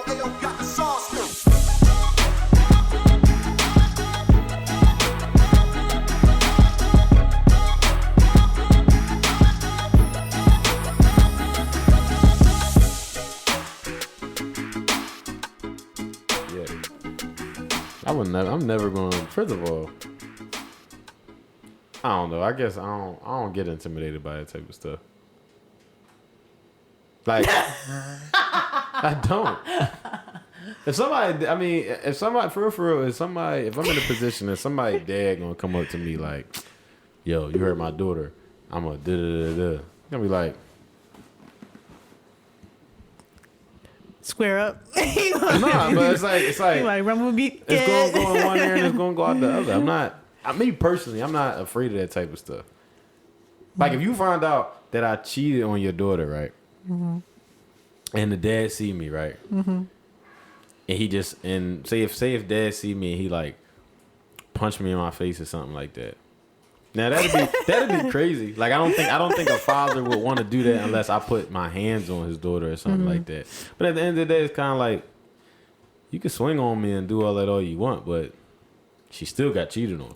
Ayo, got the sauce now. I'm never going. First of all, I don't know. I guess I don't get intimidated by that type of stuff. Like, I don't. If somebody, for real, if I'm in a position and somebody dad gonna come up to me like, yo, you heard my daughter, I'm gonna da. Gonna be like, square up. nah, but it's like Rumble beat. It's gonna go in one ear and it's gonna go out the other. Me personally, I'm not afraid of that type of stuff. Like if you find out that I cheated on your daughter, right? Mm-hmm. And the dad see me, right? Mm-hmm. And he just say if dad see me and he like punch me in my face or something like that. Now that'd be crazy. Like I don't think a father would want to do that unless I put my hands on his daughter or something like that. But at the end of the day, it's kind of like you can swing on me and do all you want, but she still got cheated on.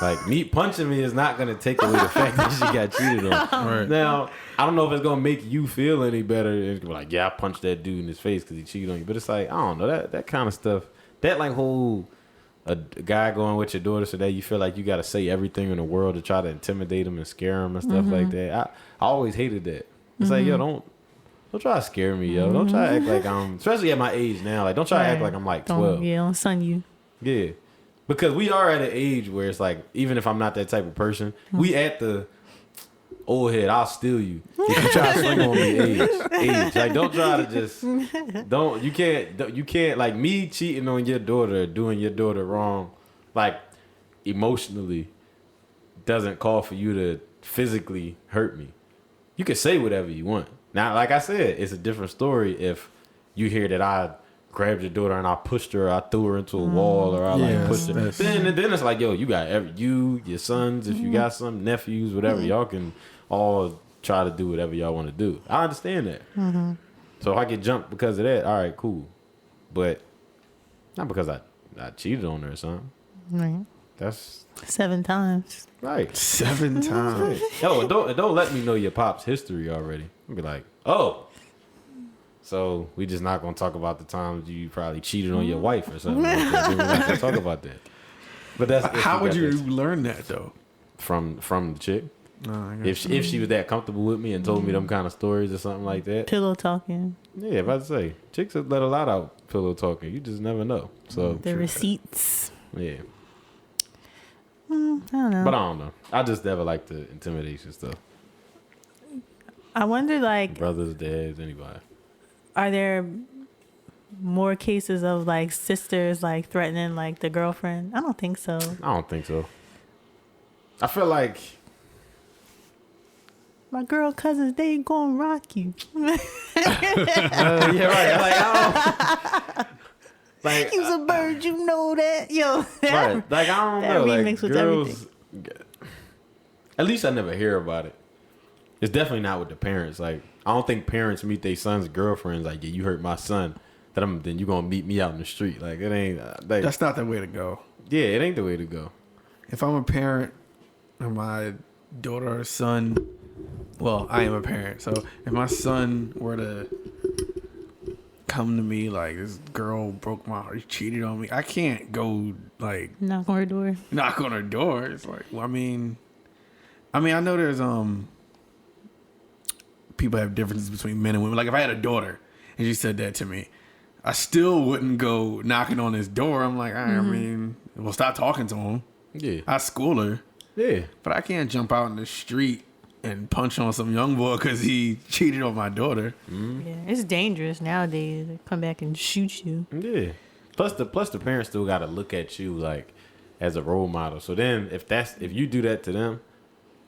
Like me punching me is not gonna take away the fact that she got cheated on. Right. Now I don't know if it's gonna make you feel any better. It's gonna be like, yeah, I punched that dude in his face because he cheated on you. But it's like I don't know that kind of stuff. That like whole a guy going with your daughter so that you feel like you got to say everything in the world to try to intimidate him and scare him and stuff like that. I always hated that. It's like, yo, don't try to scare me, yo. Don't try to act like I'm, especially at my age now. Like, don't try to act like I'm like 12. Don't son you. Yeah, because we are at an age where it's like, even if I'm not that type of person, we at the old head, I'll steal you if you try to swing on me. Age. Like, don't try to just you can't like me cheating on your daughter, doing your daughter wrong, like emotionally doesn't call for you to physically hurt me. You can say whatever you want. Now, like I said, it's a different story if you hear that I grabbed your daughter and I pushed her, I threw her into a wall, or I like pushed her. Then it's like, yo, you got your sons, if you got some nephews, whatever, y'all can all try to do whatever y'all want to do. I understand that. Mm-hmm. So if I get jumped because of that, all right, cool. But not because I cheated on her or something. Right. That's 7 times. Right. 7 times. Yo, don't let me know your pop's history already. I'll be like, oh. So we just not gonna talk about the times you probably cheated on your wife or something like that. We're not gonna talk about that. But that's how would you learn that though? From the chick. If she was that comfortable with me and told me them kind of stories or something like that. Pillow talking. Yeah, about to say chicks have let a lot out pillow talking. You just never know. So the receipts. Yeah. I don't know. But I don't know. I just never like the intimidation stuff. I wonder, like, brothers, dads, anybody. Are there more cases of like sisters like threatening like the girlfriend? I don't think so. I don't think so. I feel like my girl cousins, they gonna rock you. Yeah, right. Like, I don't, like you's a bird, you know that, yo. Right. Like I don't know. Like with girls, everything. At least I never hear about it. It's definitely not with the parents. Like I don't think parents meet their son's girlfriends. Like, yeah, you hurt my son. Then you gonna meet me out in the street. Like it ain't. Like, that's not the way to go. Yeah, it ain't the way to go. If I'm a parent and my daughter or son, well, I am a parent. So if my son were to come to me like, this girl broke my heart, she cheated on me, I can't go like knock on her door. It's like, well, I mean, I know there's people have differences between men and women. Like if I had a daughter and she said that to me, I still wouldn't go knocking on his door. I'm like, I mean, well, stop talking to him. Yeah, I school her. Yeah, but I can't jump out in the street and punch on some young boy because he cheated on my daughter. Mm-hmm. Yeah, it's dangerous nowadays to come back and shoot you. Yeah. Plus the parents still got to look at you like as a role model. So then if you do that to them,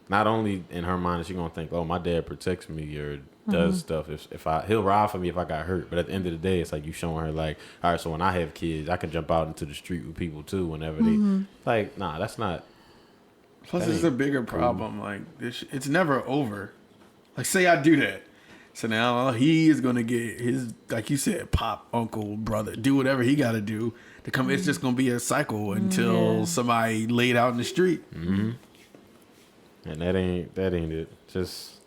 not only in her mind is she gonna think, oh, my dad protects me or does stuff. If he'll ride for me if I got hurt. But at the end of the day, it's like you showing her like, all right, so when I have kids, I can jump out into the street with people too. Whenever they like, nah, that's not. Plus, it's a bigger problem. Like it's never over. Like say I do that, So now he is gonna get his, like you said, pop, uncle, brother, do whatever he got to do to come. It's just gonna be a cycle until somebody laid out in the street. Mm-hmm. And that ain't it. Just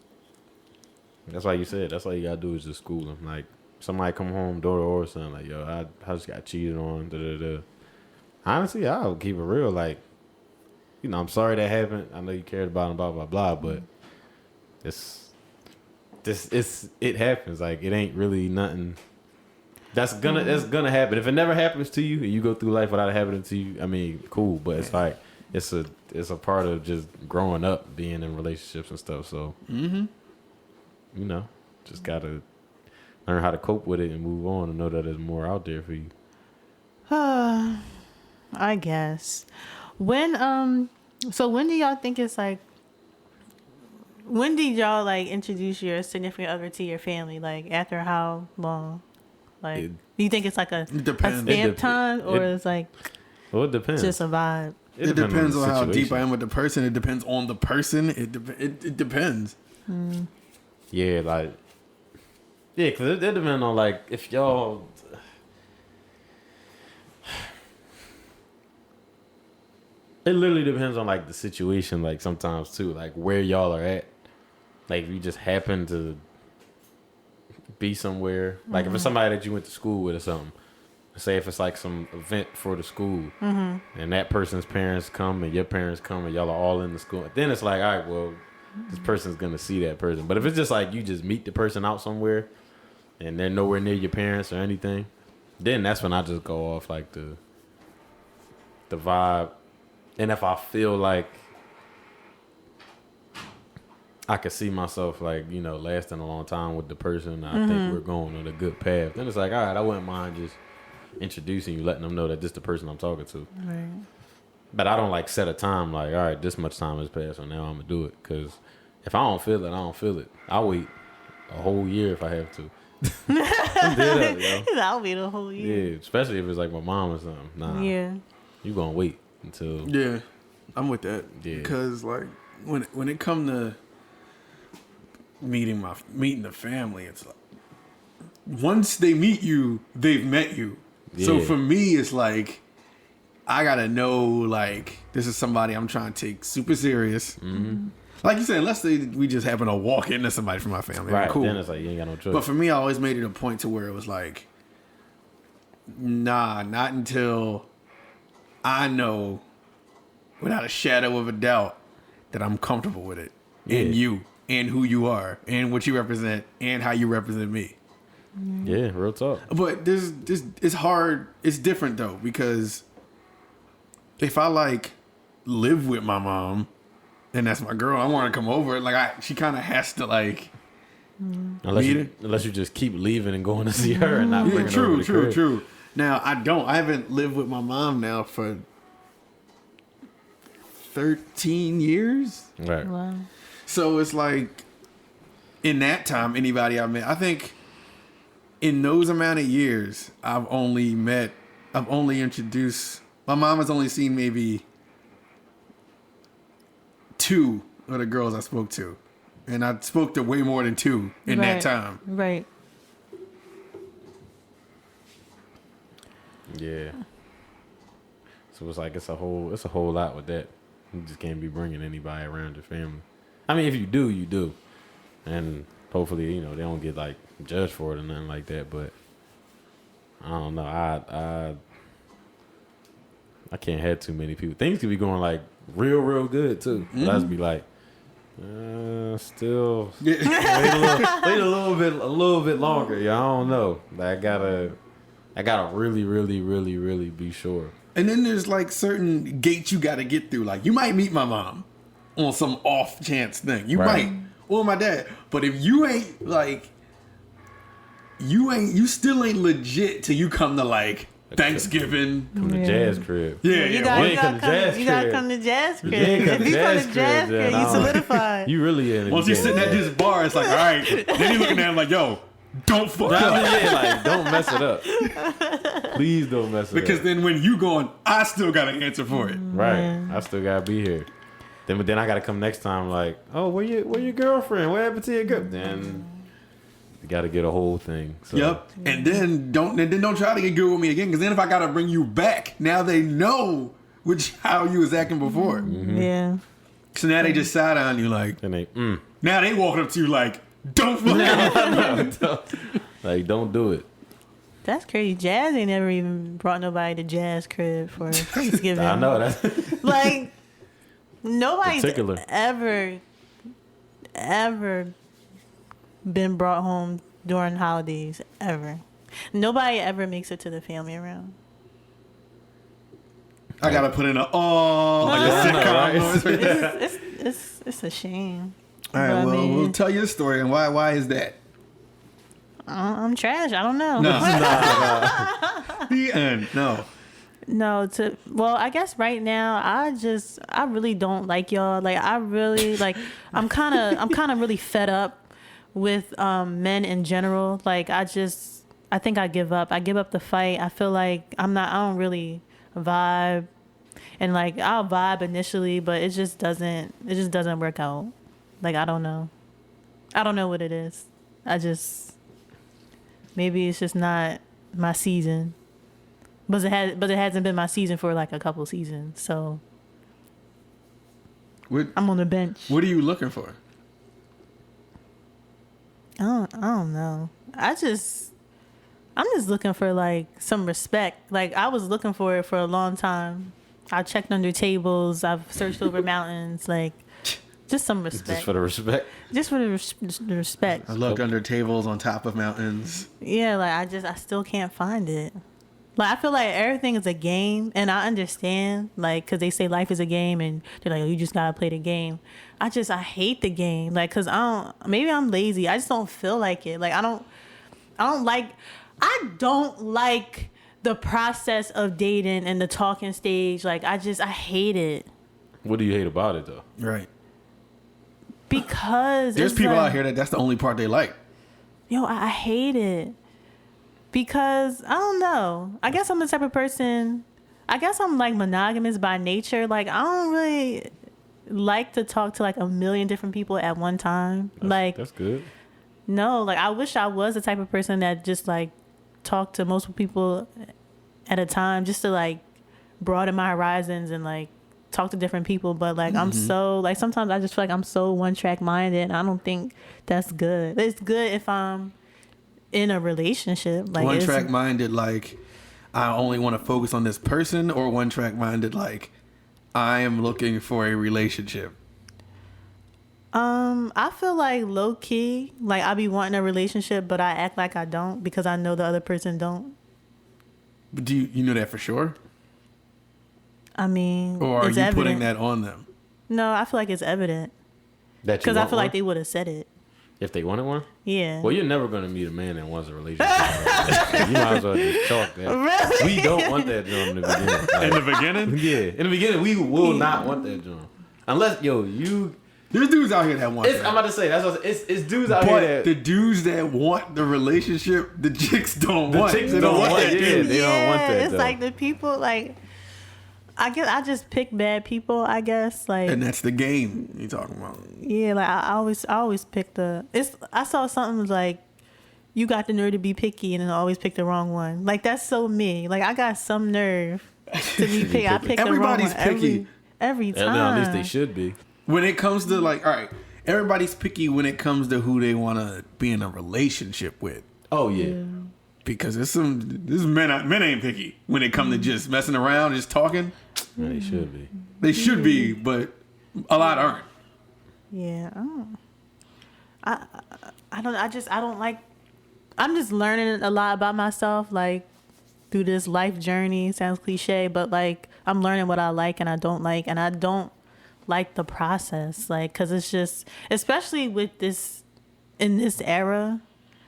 that's why you said. That's all you gotta do is just school them. Like somebody come home, daughter or son, like yo, I just got cheated on. Da da da. Honestly, I'll keep it real. Like, you know, I'm sorry that happened. I know you cared about him, blah blah blah, but it happens. Like it ain't really nothing. That's gonna happen. If it never happens to you and you go through life without it happening to you, I mean, cool. But it's like it's a part of just growing up, being in relationships and stuff. So you know, just gotta learn how to cope with it and move on and know that there's more out there for you. I guess. So when do y'all think it's like? When did y'all like introduce your significant other to your family? Like after how long? Like, do you think it's like a stamp time or it's like? Well, it depends. Just a vibe. It depends on how deep I am with the person. It depends on the person. It depends. Yeah, like because it depends on like if y'all. It literally depends on like the situation. Like sometimes too, like where y'all are at. Like if you just happen to be somewhere, like if it's somebody that you went to school with or something. Say if it's like some event for the school, and that person's parents come and your parents come and y'all are all in the school, then it's like, all right, well, this person's gonna see that person. But if it's just like you just meet the person out somewhere, and they're nowhere near your parents or anything, then that's when I just go off like the vibe, and if I feel like I could see myself like, you know, lasting a long time with the person, I think we're going on a good path, then it's like, all right, I wouldn't mind just introducing you, letting them know that this is the person I'm talking to. Right. But I don't like set a time like, all right, this much time has passed, so now I'm gonna do it. Because if I don't feel it, I don't feel it. I'll wait a whole year if I have to. I'm dead up, yo. I'll wait a whole year. Yeah, especially if it's like my mom or something. Nah, you gonna wait until. Yeah, I'm with that. Yeah. Because like when it come to meeting the family, it's like once they meet you, they've met you. Yeah. So for me, it's like I gotta know like this is somebody I'm trying to take super serious. Mm-hmm. Like you said, unless we just happen to walk into somebody from my family, right? Cool. Then it's like you ain't got no choice. But for me, I always made it a point to where it was like, nah, not until I know without a shadow of a doubt that I'm comfortable with it, and you, and who you are, and what you represent, and how you represent me. Yeah, real talk. But this it's hard. It's different though, because if I like live with my mom and that's my girl, I want to come over. Like she kind of has to like. Unless you just keep leaving and going to see her and not bringing her over to the crib. True. Now I haven't lived with my mom now for 13 years. Right. Wow. So it's like in that time, anybody I met, I think. In those amount of years, I've only introduced, my mom has only seen maybe 2 of the girls I spoke to. And I spoke to way more than 2 in that time. Right. Yeah. So it's like it's a whole lot with that. You just can't be bringing anybody around your family. I mean, if you do, you do. And hopefully, you know, they don't get like judged for it or nothing like that, but I don't know. I can't have too many people. Things could be going like real good too. But I just be like, still wait a little bit longer. Yeah, I don't know. Like, I gotta really be sure. And then there's like certain gates you gotta get through. Like you might meet my mom on some off chance thing. You might, or my dad. But if you ain't like. You still ain't legit till you come to like Thanksgiving. Come to Jazz crib. Yeah, you gotta come to Jazz crib. If you come to Jazz crib, you solidified. You really in. Once you're sitting at this bar, it's like, all right. Then you're looking at him like, yo, don't fuck up. Yeah, like, don't mess it up. Please don't mess it up. Because then when you going, I still got to answer for it. Right. I still got to be here. Then I got to come next time like, oh, where your girlfriend? What happened to your girl? Then You got to get a whole thing. So. Yep. And then don't try to get good with me again, because then if I gotta bring you back, now they know how you was acting before. Mm-hmm. Yeah. So now they just side on you like. And they. Now they walking up to you like, don't fucking. Like, don't do it. That's crazy. Jazz ain't never even brought nobody to Jazz crib for Thanksgiving. I know that. Like, nobody's Particular. ever been brought home during holidays, ever. Nobody ever makes it to the family around. I gotta put in like a sitcom noise. It's a shame. All right, But, well, we'll tell you the story, and why is that? I'm trash. I don't know. No. The end. No. No, I guess right now I really don't like y'all. Like I really I'm kind of really fed up with men in general. Like I think I give up. I give up the fight. I feel like I don't really vibe. And like I'll vibe initially, but it just doesn't work out. Like I don't know what it is. Maybe it's just not my season. But it hasn't been my season for like a couple seasons, so I'm on the bench. What are you looking for? I don't know. I'm just looking for like some respect. Like I was looking for it for a long time. I checked under tables. I've searched over mountains. Like just some respect. Just for the respect. Just for the respect. I look under tables on top of mountains. Yeah, like I still can't find it. Like I feel like everything is a game, and I understand, like, because they say life is a game, and they're like, oh, you just gotta play the game. I hate the game, like, cause maybe I'm lazy. I just don't feel like it. Like I don't like the process of dating and the talking stage. Like I hate it. What do you hate about it though? Right. Because there's people out here that's the only part they like. Yo, I hate it. Because, I don't know. I guess I'm the type of person, I guess I'm like monogamous by nature. Like, I don't really like to talk to like a million different people at one time. That's good. No, like I wish I was the type of person that just like talked to multiple people at a time just to like broaden my horizons and like talk to different people. But like, I'm so, like sometimes I just feel like I'm so one track minded, and I don't think that's good. It's good if I'm in a relationship, like one track minded, like I only want to focus on this person, or one track minded, like I am looking for a relationship. I feel like low key, like I be wanting a relationship, but I act like I don't because I know the other person don't. But do you know that for sure? I mean, or are you evident. putting that on them? No, I feel like it's evident because I feel like they would have said it if they wanted one. Yeah. Well, you're never gonna meet a man that wants a relationship. You might as well just chalk that. Really? We don't want that joint in the beginning. Like, in the beginning? Yeah. In the beginning, we will not want that joint. Unless, there's dudes out here that want that. I'm about to say, it's dudes out but here that... the dudes that want the relationship, the chicks don't want. The chicks don't want it. Yeah, they don't want that, it's though. like the people, like, I guess I just pick bad people, I guess. Like, and that's the game you talking about. Yeah, like I always pick I saw something like, you got the nerve to be picky and then always pick the wrong one. Like that's so me. Like I got some nerve to be picky. I pick the wrong one. Everybody's picky. Every time. At least they should be. When it comes to like, all right, everybody's picky when it comes to who they want to be in a relationship with. Oh yeah. Because this men ain't picky when it comes to just messing around, just talking. Yeah, they should be. They should be, but a lot aren't. Yeah, I don't like. I'm just learning a lot about myself, like through this life journey. Sounds cliche, but like I'm learning what I like and I don't like, and I don't like the process, like, cause it's just, especially with this in this era.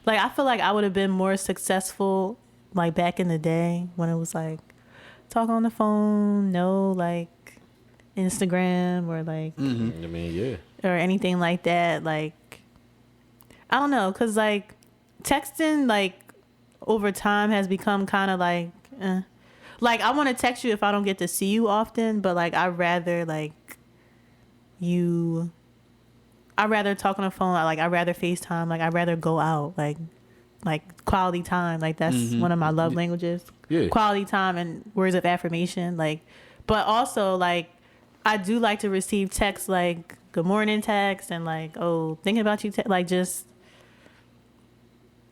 Like I feel like I would have been more successful like back in the day when it was like talk on the phone, no like Instagram or like I mean, yeah, or anything like that. Like I don't know, cause like texting like over time has become kind of like like I want to text you if I don't get to see you often, but like I'd rather like you I'd rather talk on the phone. Like I'd rather FaceTime. Like I'd rather go out. Like quality time. Like that's one of my love languages. Yeah. Quality time and words of affirmation. Like, but also like I do like to receive texts like good morning text and like, oh, thinking about you. Like just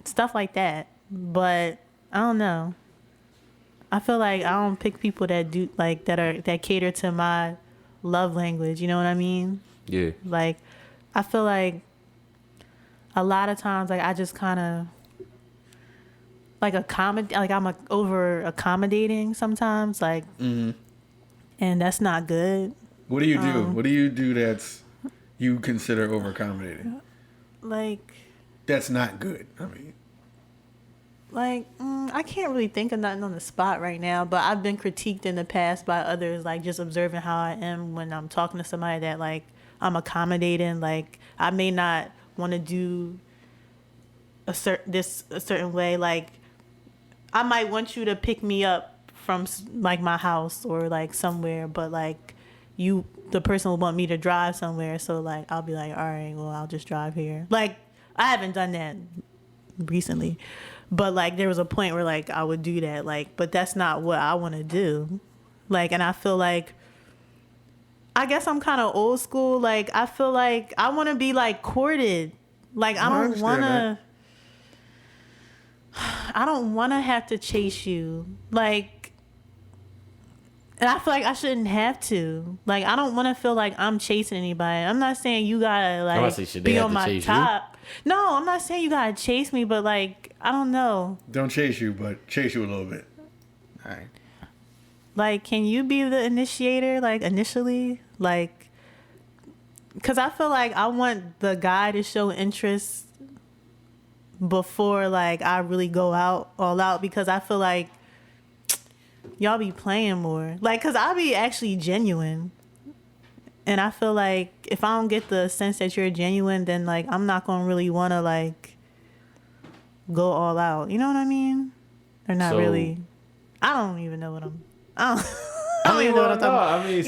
stuff like that. But I don't know. I feel like I don't pick people that do like that cater to my love language. You know what I mean? Yeah. Like, I feel like a lot of times, like I just kind of like I'm over accommodating sometimes, like, and that's not good. What do you do? What do you do that's you consider over accommodating? Like, That's not good. I mean, I can't really think of nothing on the spot right now, but I've been critiqued in the past by others, like just observing how I am when I'm talking to somebody that like I'm accommodating. Like I may not want to do a certain way. Like I might want you to pick me up from like my house or like somewhere, but like the person will want me to drive somewhere. So like I'll be like, all right, well I'll just drive here. Like I haven't done that recently. But like there was a point where like I would do that, like, but that's not what I want to do. Like, and I feel like I guess I'm kind of old school. Like I feel like I want to be like courted. Like I don't want to have to chase you. Like, and I feel like I shouldn't have to. Like I don't want to feel like I'm chasing anybody. I'm not saying you gotta like be on my top. No, I'm not saying you gotta chase me, but like I don't know. don't chase you, but chase you a little bit. All right. Like, can you be the initiator? Like initially, like, cause I feel like I want the guy to show interest before like I really go all out because I feel like y'all be playing more. Like, cause I be actually genuine. And I feel like if I don't get the sense that you're genuine, then like I'm not gonna really want to like go all out. You know what I mean? Or not really. I don't even know what I'm. I don't even know what I'm talking about. I mean,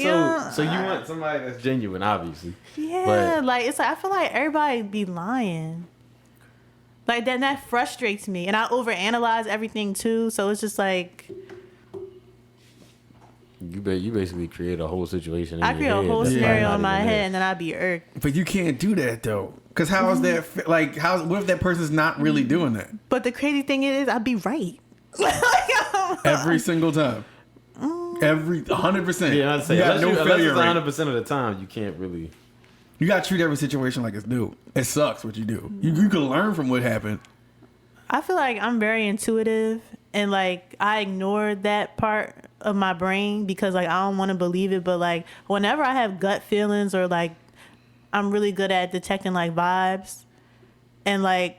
so you want somebody that's genuine, obviously. Yeah, but like it's like I feel like everybody be lying. Like that frustrates me, and I overanalyze everything too. So it's just like. You basically create a whole situation. I create a whole scenario in my head, and then I'd be irked. But you can't do that though, because how is that like? What if that person's not really doing that? But the crazy thing is, I'd be right. Every single time. 100%. Yeah, I'd say unless it's 100% of the time, you can't really. You gotta treat every situation like it's new. It sucks what you do. You can learn from what happened. I feel like I'm very intuitive, and like I ignored that part of my brain because like I don't want to believe it, but like whenever I have gut feelings or like I'm really good at detecting like vibes and like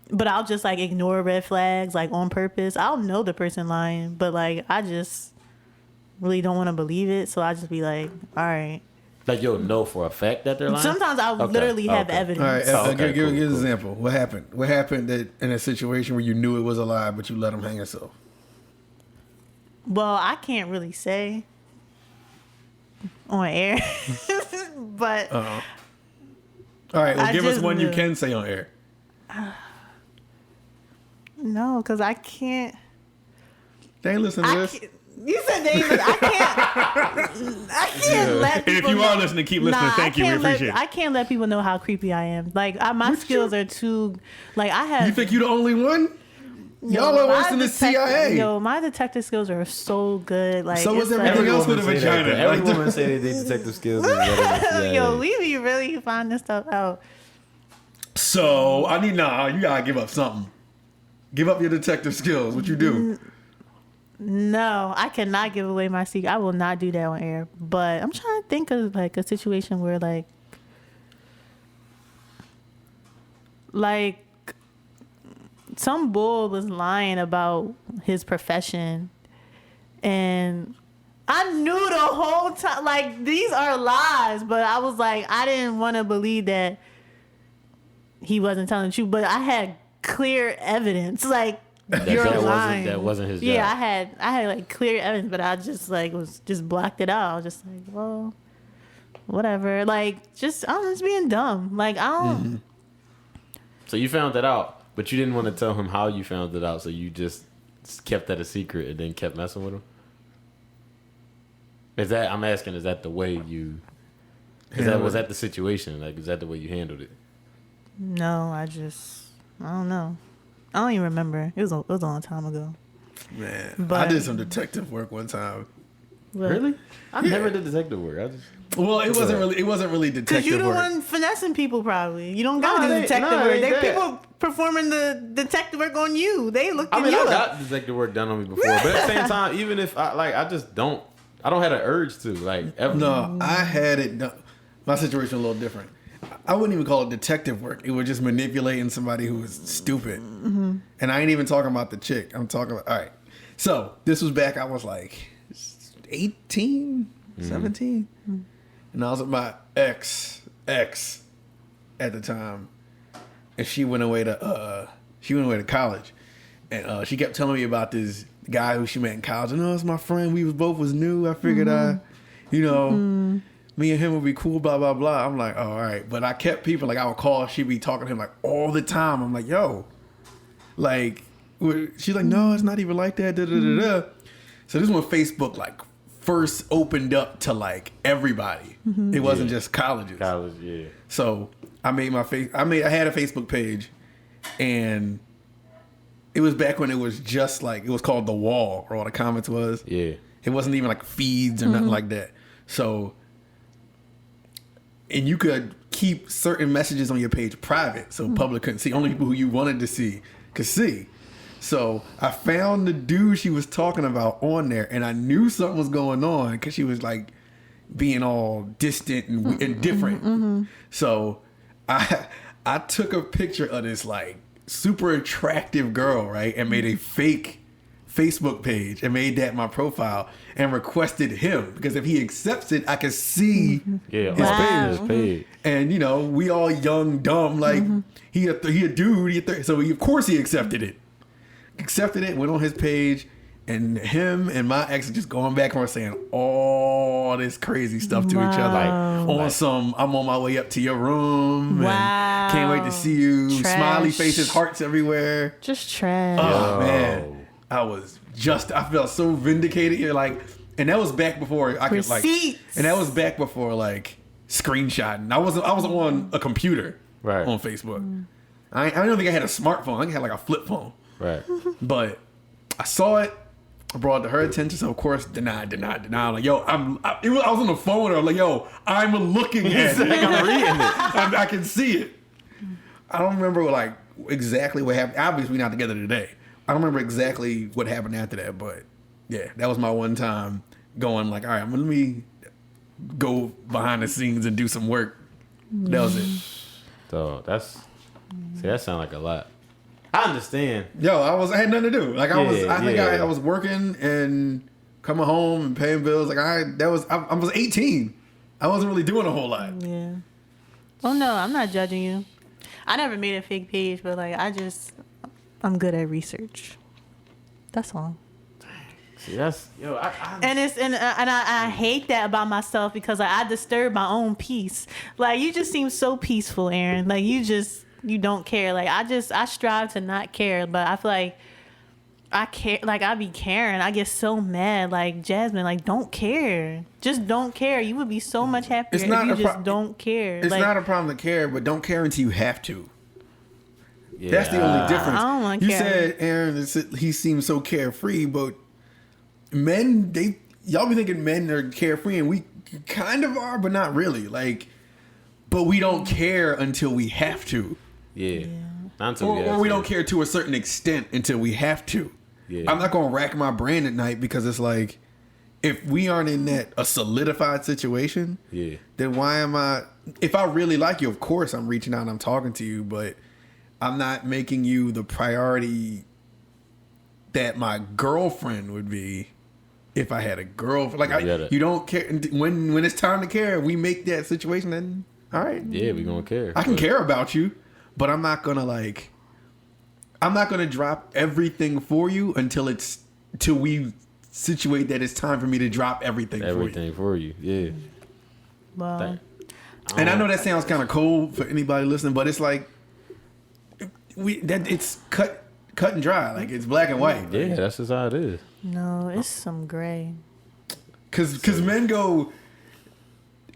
but I'll just like ignore red flags like on purpose. I'll know the person lying, but like I just really don't want to believe it, so I just be like, all right. Like you'll know for a fact that they're lying? Sometimes I'll literally have evidence. All right, give an example. What happened? What happened that in a situation where you knew it was a lie, but you let them hang yourself? Well, I can't really say on air, but all right, well, give us one you can say on air. No, because I can't. They ain't listen to this. You said they. I can't let people. And if you are listening, keep listening. Thank you. We appreciate it. I can't let people know how creepy I am. Like my skills are too. Like I have. You think you the only one? Y'all are worse than the CIA. Yo, my detective skills are so good. Like so is everything else with a vagina. Every woman say they detective skills. Yo, we be really finding stuff out. So you gotta give up something. Give up your detective skills. What you do? No, I cannot give away my secret. I will not do that on air. But I'm trying to think of like a situation where like some bull was lying about his profession, and I knew the whole time like these are lies, but I was like I didn't want to believe that he wasn't telling the truth, but I had clear evidence like you're lying. That wasn't his job. Yeah, I had like clear evidence, but I just like was just blocked it out. I was just like, well, whatever. Like, just, I don't know, just being dumb. Like, I don't. So you found that out, but you didn't want to tell him how you found it out, so you just kept that a secret and then kept messing with him? I'm asking, is that the way you... was that the situation? Like, is that the way you handled it? No, I don't know. I don't even remember. It was a long time ago. Man, But- I did some detective work one time. But, Really? I never did detective work. Well, it wasn't really Because detective you the work. one finessing people, probably. You don't got No, to do they- detective no, work. they They that. people performing the detective work on you. They looked I at mean, you I up. got detective work done on me before, but at the same time, even if I just don't, I don't have an urge to, like, ever. No, I had it done. My situation was a little different. I wouldn't even call it detective work. It was just manipulating somebody who was stupid. And I ain't even talking about the chick. I'm talking about, all right. So this was back, I was like 18, 17. And I was with my ex at the time. And she went away to college. And she kept telling me about this guy who she met in college. And it's my friend. We both was new. I figured me and him would be cool, blah, blah, blah. I'm like, oh, all right. But I kept people, like, I would call, she'd be talking to him, like, all the time. I'm like, yo. Like, she's like, no, it's not even like that, da, da, da, da. So this is when Facebook, like, first opened up to, like, everybody. It wasn't just colleges. College, yeah. So I made I had a Facebook page, and it was back when it was just, like, it was called The Wall, where all the comments was. Yeah. It wasn't even, like, feeds or nothing like that. So... And you could keep certain messages on your page private, so public couldn't see. Only people who you wanted to see could see. So I found the dude she was talking about on there, and I knew something was going on because she was like being all distant and different. So I took a picture of this like super attractive girl, right, and made a fake Facebook page and made that my profile and requested him because if he accepts it, I can see his page. And you know, we all young, dumb, like he a dude. So of course he accepted it. Went on his page, and him and my ex are just going back and forth saying all this crazy stuff to each other. Like some, I'm on my way up to your room. And can't wait to see you. Trash. Smiley faces, hearts everywhere. Just trash. Oh man. I felt so vindicated. You're like, and that was back before I could like, and that was back before like screenshotting. I wasn't on a computer on Facebook. I don't think I had a smartphone. I think I had like a flip phone. Right. But I saw it. I brought it to her attention. So of course, denied. I'm like, yo, I was on the phone with her. I'm like, yo, I'm looking at it. Like, I'm reading it. I can see it. I don't remember like exactly what happened. Obviously, we're not together today. I don't remember exactly what happened after that, but yeah, that was my one time going like, all right, let me go behind the scenes and do some work. That was it. So that sounds like a lot. I understand. Yo, I had nothing to do. Like I was working and coming home and paying bills. Like I was 18. I wasn't really doing a whole lot. Yeah. Oh no, I'm not judging you. I never made a fake page, but like I'm good at research. That's all. See, that's And I hate that about myself because like, I disturb my own peace. Like you just seem so peaceful, Aaron. Like you don't care. Like I strive to not care, but I feel like I care. Like I be caring. I get so mad. Like Jasmine, like don't care. Just don't care. You would be so much happier if you just don't care. It's like, not a problem to care, but don't care until you have to. Yeah. That's the only difference. I don't want to You care. said Aaron, he seems so carefree, but men, y'all be thinking men are carefree, and we kind of are, but not really. Like, but we don't care until we have to. Yeah. Or we don't care to a certain extent until we have to. Yeah. I'm not going to rack my brain at night because it's like, if we aren't in a solidified situation, then why am I? If I really like you, of course I'm reaching out and I'm talking to you, but I'm not making you the priority that my girlfriend would be if I had a girlfriend. Like you don't care when it's time to care. We make that situation. Then all right, we gonna care. I can care about you, but I'm not gonna drop everything for you until we situate that it's time for me to drop everything for you. Yeah. Well, And I know that sounds kind of cold for anybody listening, but it's like it's cut and dry. Like it's black and white. Yeah, Like, that's just how it is. no, it's some gray. Cause men go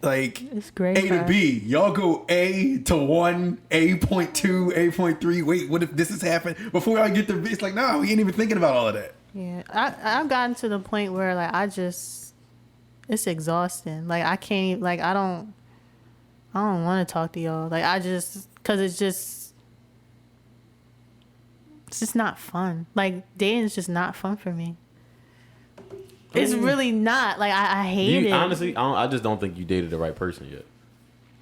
like It's gray. A to B. Y'all go A to 1, A.2, A.3. Wait, what if this has happened? Before I get to B, it's like, no, we ain't even thinking about all of that. Yeah, I've gotten to the point where like it's exhausting. Like I can't even, like I don't want to talk to y'all. Like cause it's just not fun. Like dating is just not fun for me. It's really not. Like I hate it. Honestly, I just don't think you dated the right person yet.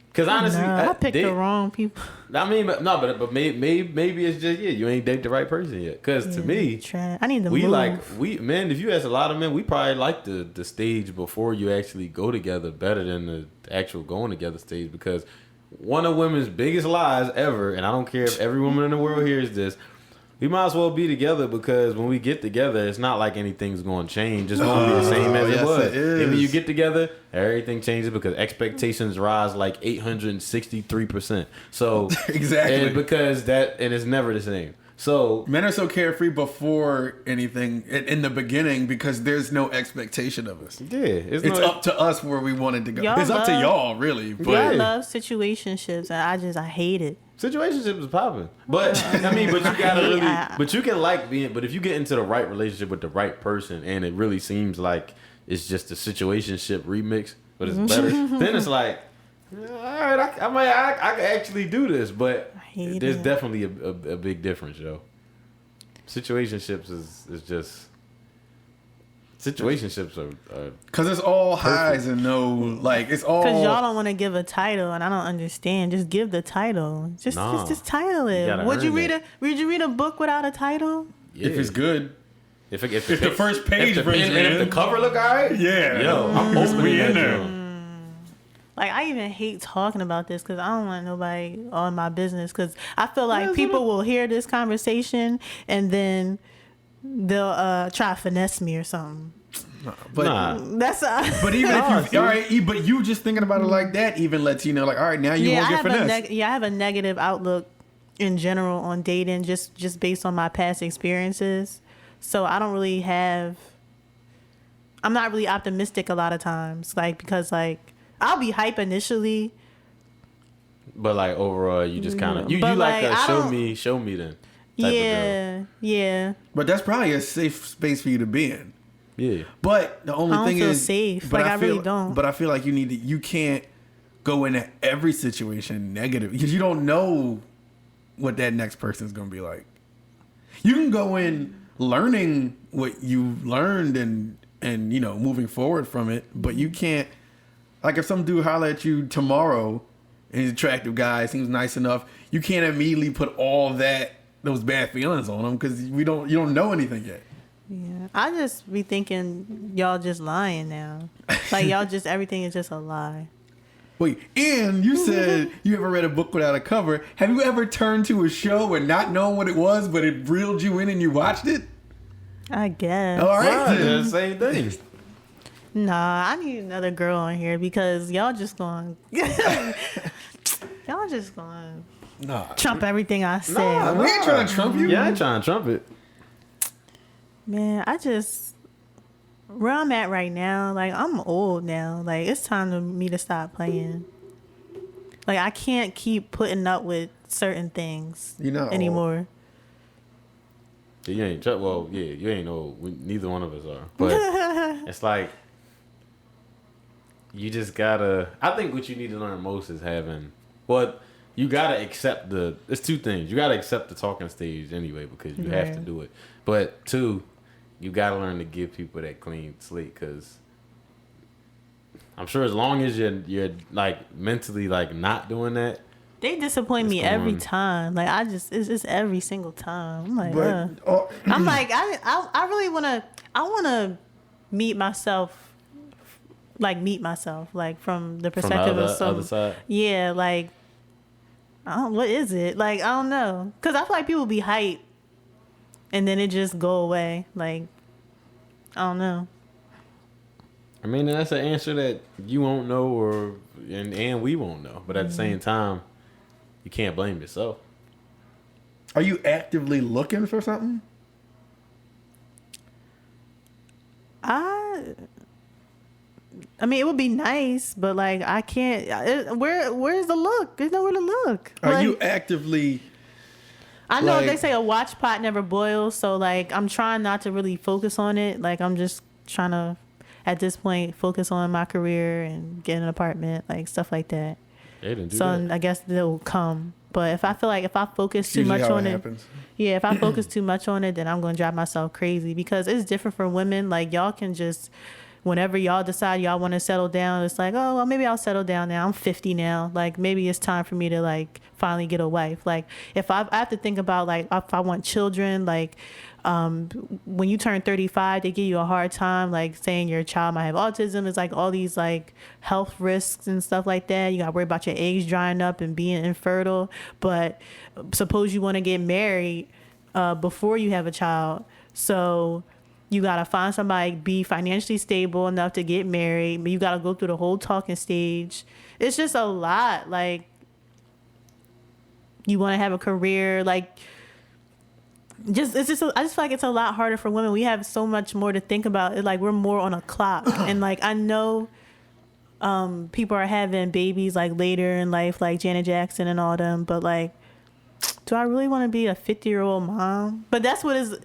Because honestly, I picked the wrong people. I mean, but maybe it's just you ain't dated the right person yet. Because to me, I need to move. Men. If you ask a lot of men, we probably like the stage before you actually go together better than the actual going together stage. Because one of women's biggest lies ever, and I don't care if every woman in the world hears this. We might as well be together because when we get together, it's not like anything's going to change. It's going to be the same as it was. And when you get together, everything changes because expectations rise like 863%. So exactly, and it's never the same. So men are so carefree before anything in the beginning because there's no expectation of us. Yeah, it's up to us where we wanted to go. It's up to y'all, really. But y'all love situationships, and I hate it. Situationship is popping, but I mean, but you gotta really, but you can like being, but if you get into the right relationship with the right person, and it really seems like it's just a situationship remix, but it's better, then it's like, all right, I can actually do this, but there's definitely a big difference, yo. Situationships is just. Situationships are because it's all highs and no, like it's all because y'all don't want to give a title, and I don't understand. Just give the title. Just title it. Would you read a book without a title? Yeah. If it's good. If the first page brings me in, if the cover look alright, yo, I'm opening in there. Like I even hate talking about this because I don't want nobody on my business because I feel like people will hear this conversation and then they'll try to finesse me or something. But that's but even if you all right, but you just thinking about it like that even lets you know, like, all right, now you won't get finessed. I have a negative outlook in general on dating, just based on my past experiences. So I don't really have. I'm not really optimistic a lot of times, like because like I'll be hype initially. But like overall, you just kind of you like show me then. Yeah. But that's probably a safe space for you to be in. Yeah. But the only thing is safe. But I really don't. But I feel like you can't go into every situation negative because you don't know what that next person's gonna be like. You can go in learning what you learned and moving forward from it, but you can't. Like if some dude holler at you tomorrow and he's an attractive guy, seems nice enough, you can't immediately put all those bad feelings on him because you don't know anything yet. Yeah, I just be thinking y'all just lying now. Like y'all just everything is just a lie. Wait, and you said you ever read a book without a cover. Have you ever turned to a show and not known what it was, but it reeled you in and you watched it? I guess. All right, the same thing. Nah, I need another girl on here because y'all just going trump everything I said. Nah, we ain't trying to trump you. Yeah, I ain't trying to trump it. Man, where I'm at right now, like I'm old now. Like it's time for me to stop playing. Like I can't keep putting up with certain things anymore. Old. You ain't you ain't old. Neither one of us are. But it's like you just gotta. I think what you need to learn most is you gotta accept it's two things. You gotta accept the talking stage anyway because you have to do it. But two, you gotta learn to give people that clean slate because I'm sure as long as you're like mentally like not doing that, they disappoint me every time. Like it's every single time. I'm like, I'm like I really wanna meet myself. Like from the perspective of some other side. Yeah, like what is it? Like I don't know, cause I feel like people be hype, and then it just go away. Like I don't know. I mean, that's an answer that you won't know, and we won't know. But at the same time, you can't blame yourself. Are you actively looking for something? I mean, it would be nice, but like I can't. Where's the look? There's nowhere to look. Are you actively? I know they say a watch pot never boils, so like I'm trying not to really focus on it. Like I'm just trying to, at this point, focus on my career and get an apartment, like stuff like that. They didn't do So that. I guess they'll come. But if I feel like if I focus too much on it, yeah, if I focus too much on it, then I'm gonna drive myself crazy because it's different for women. Like y'all can just, whenever y'all decide y'all want to settle down, it's like, oh, well, maybe I'll settle down now. I'm 50 now. Like maybe it's time for me to like finally get a wife. Like if I have to think about like if I want children, like when you turn 35, they give you a hard time, like saying your child might have autism. It's like all these like health risks and stuff like that. You got to worry about your eggs drying up and being infertile. But suppose you want to get married before you have a child. So you got to find somebody, be financially stable enough to get married. But you got to go through the whole talking stage. It's just a lot. Like, you want to have a career, like, I just feel like it's a lot harder for women. We have so much more to think about. Like we're more on a clock, and like I know, people are having babies like later in life, like Janet Jackson and all them. But like, do I really want to be a 50-year-old mom? But that's what is.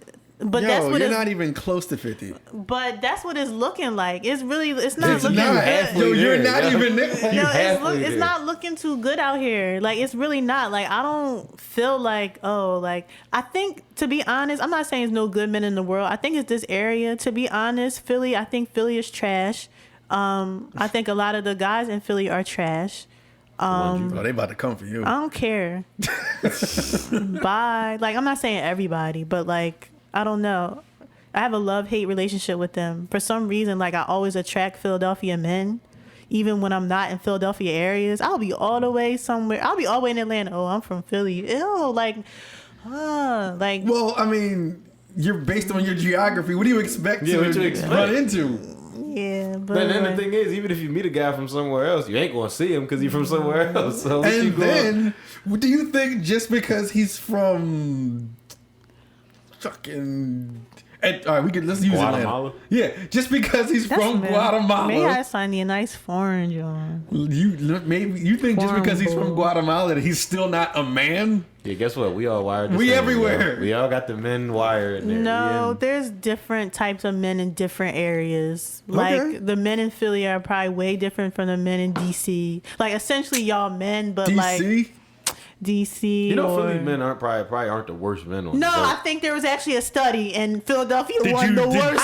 But that's what you're not even close to 50. But that's what it's looking like. It's really, it's not looking good. good. You're not even there. No, it's not looking too good out here. Like, it's really not. Like, I don't feel like, I think, to be honest, I'm not saying there's no good men in the world. I think it's this area. To be honest, Philly, I think Philly is trash. I think a lot of the guys in Philly are trash. They about to come for you. I don't care. Bye. Like, I'm not saying everybody, but like, I don't know. I have a love-hate relationship with them. For some reason, like, I always attract Philadelphia men. Even when I'm not in Philadelphia areas, I'll be all the way somewhere. I'll be all the way in Atlanta. Oh, I'm from Philly. Ew, like. Well, I mean, you're based on your geography. What do you expect to run into? Yeah, but then the thing is, even if you meet a guy from somewhere else, you ain't gonna see him because he's from somewhere else. So and then, do you think just because he's from fucking... all right, let's use Guatemala? Atlanta. Yeah, just because he's from Guatemala. Maybe I find you a nice foreign John. You think just because he's from Guatemala that he's still not a man? Yeah, guess what? We all wired. We everywhere. We all got the men wired. There. No, there's different types of men in different areas. Like the men in Philly are probably way different from the men in DC. Like essentially y'all men, but DC? DC. You know, Philly men probably aren't the worst men on the boat. I think there was actually a study, and Philadelphia won the worst.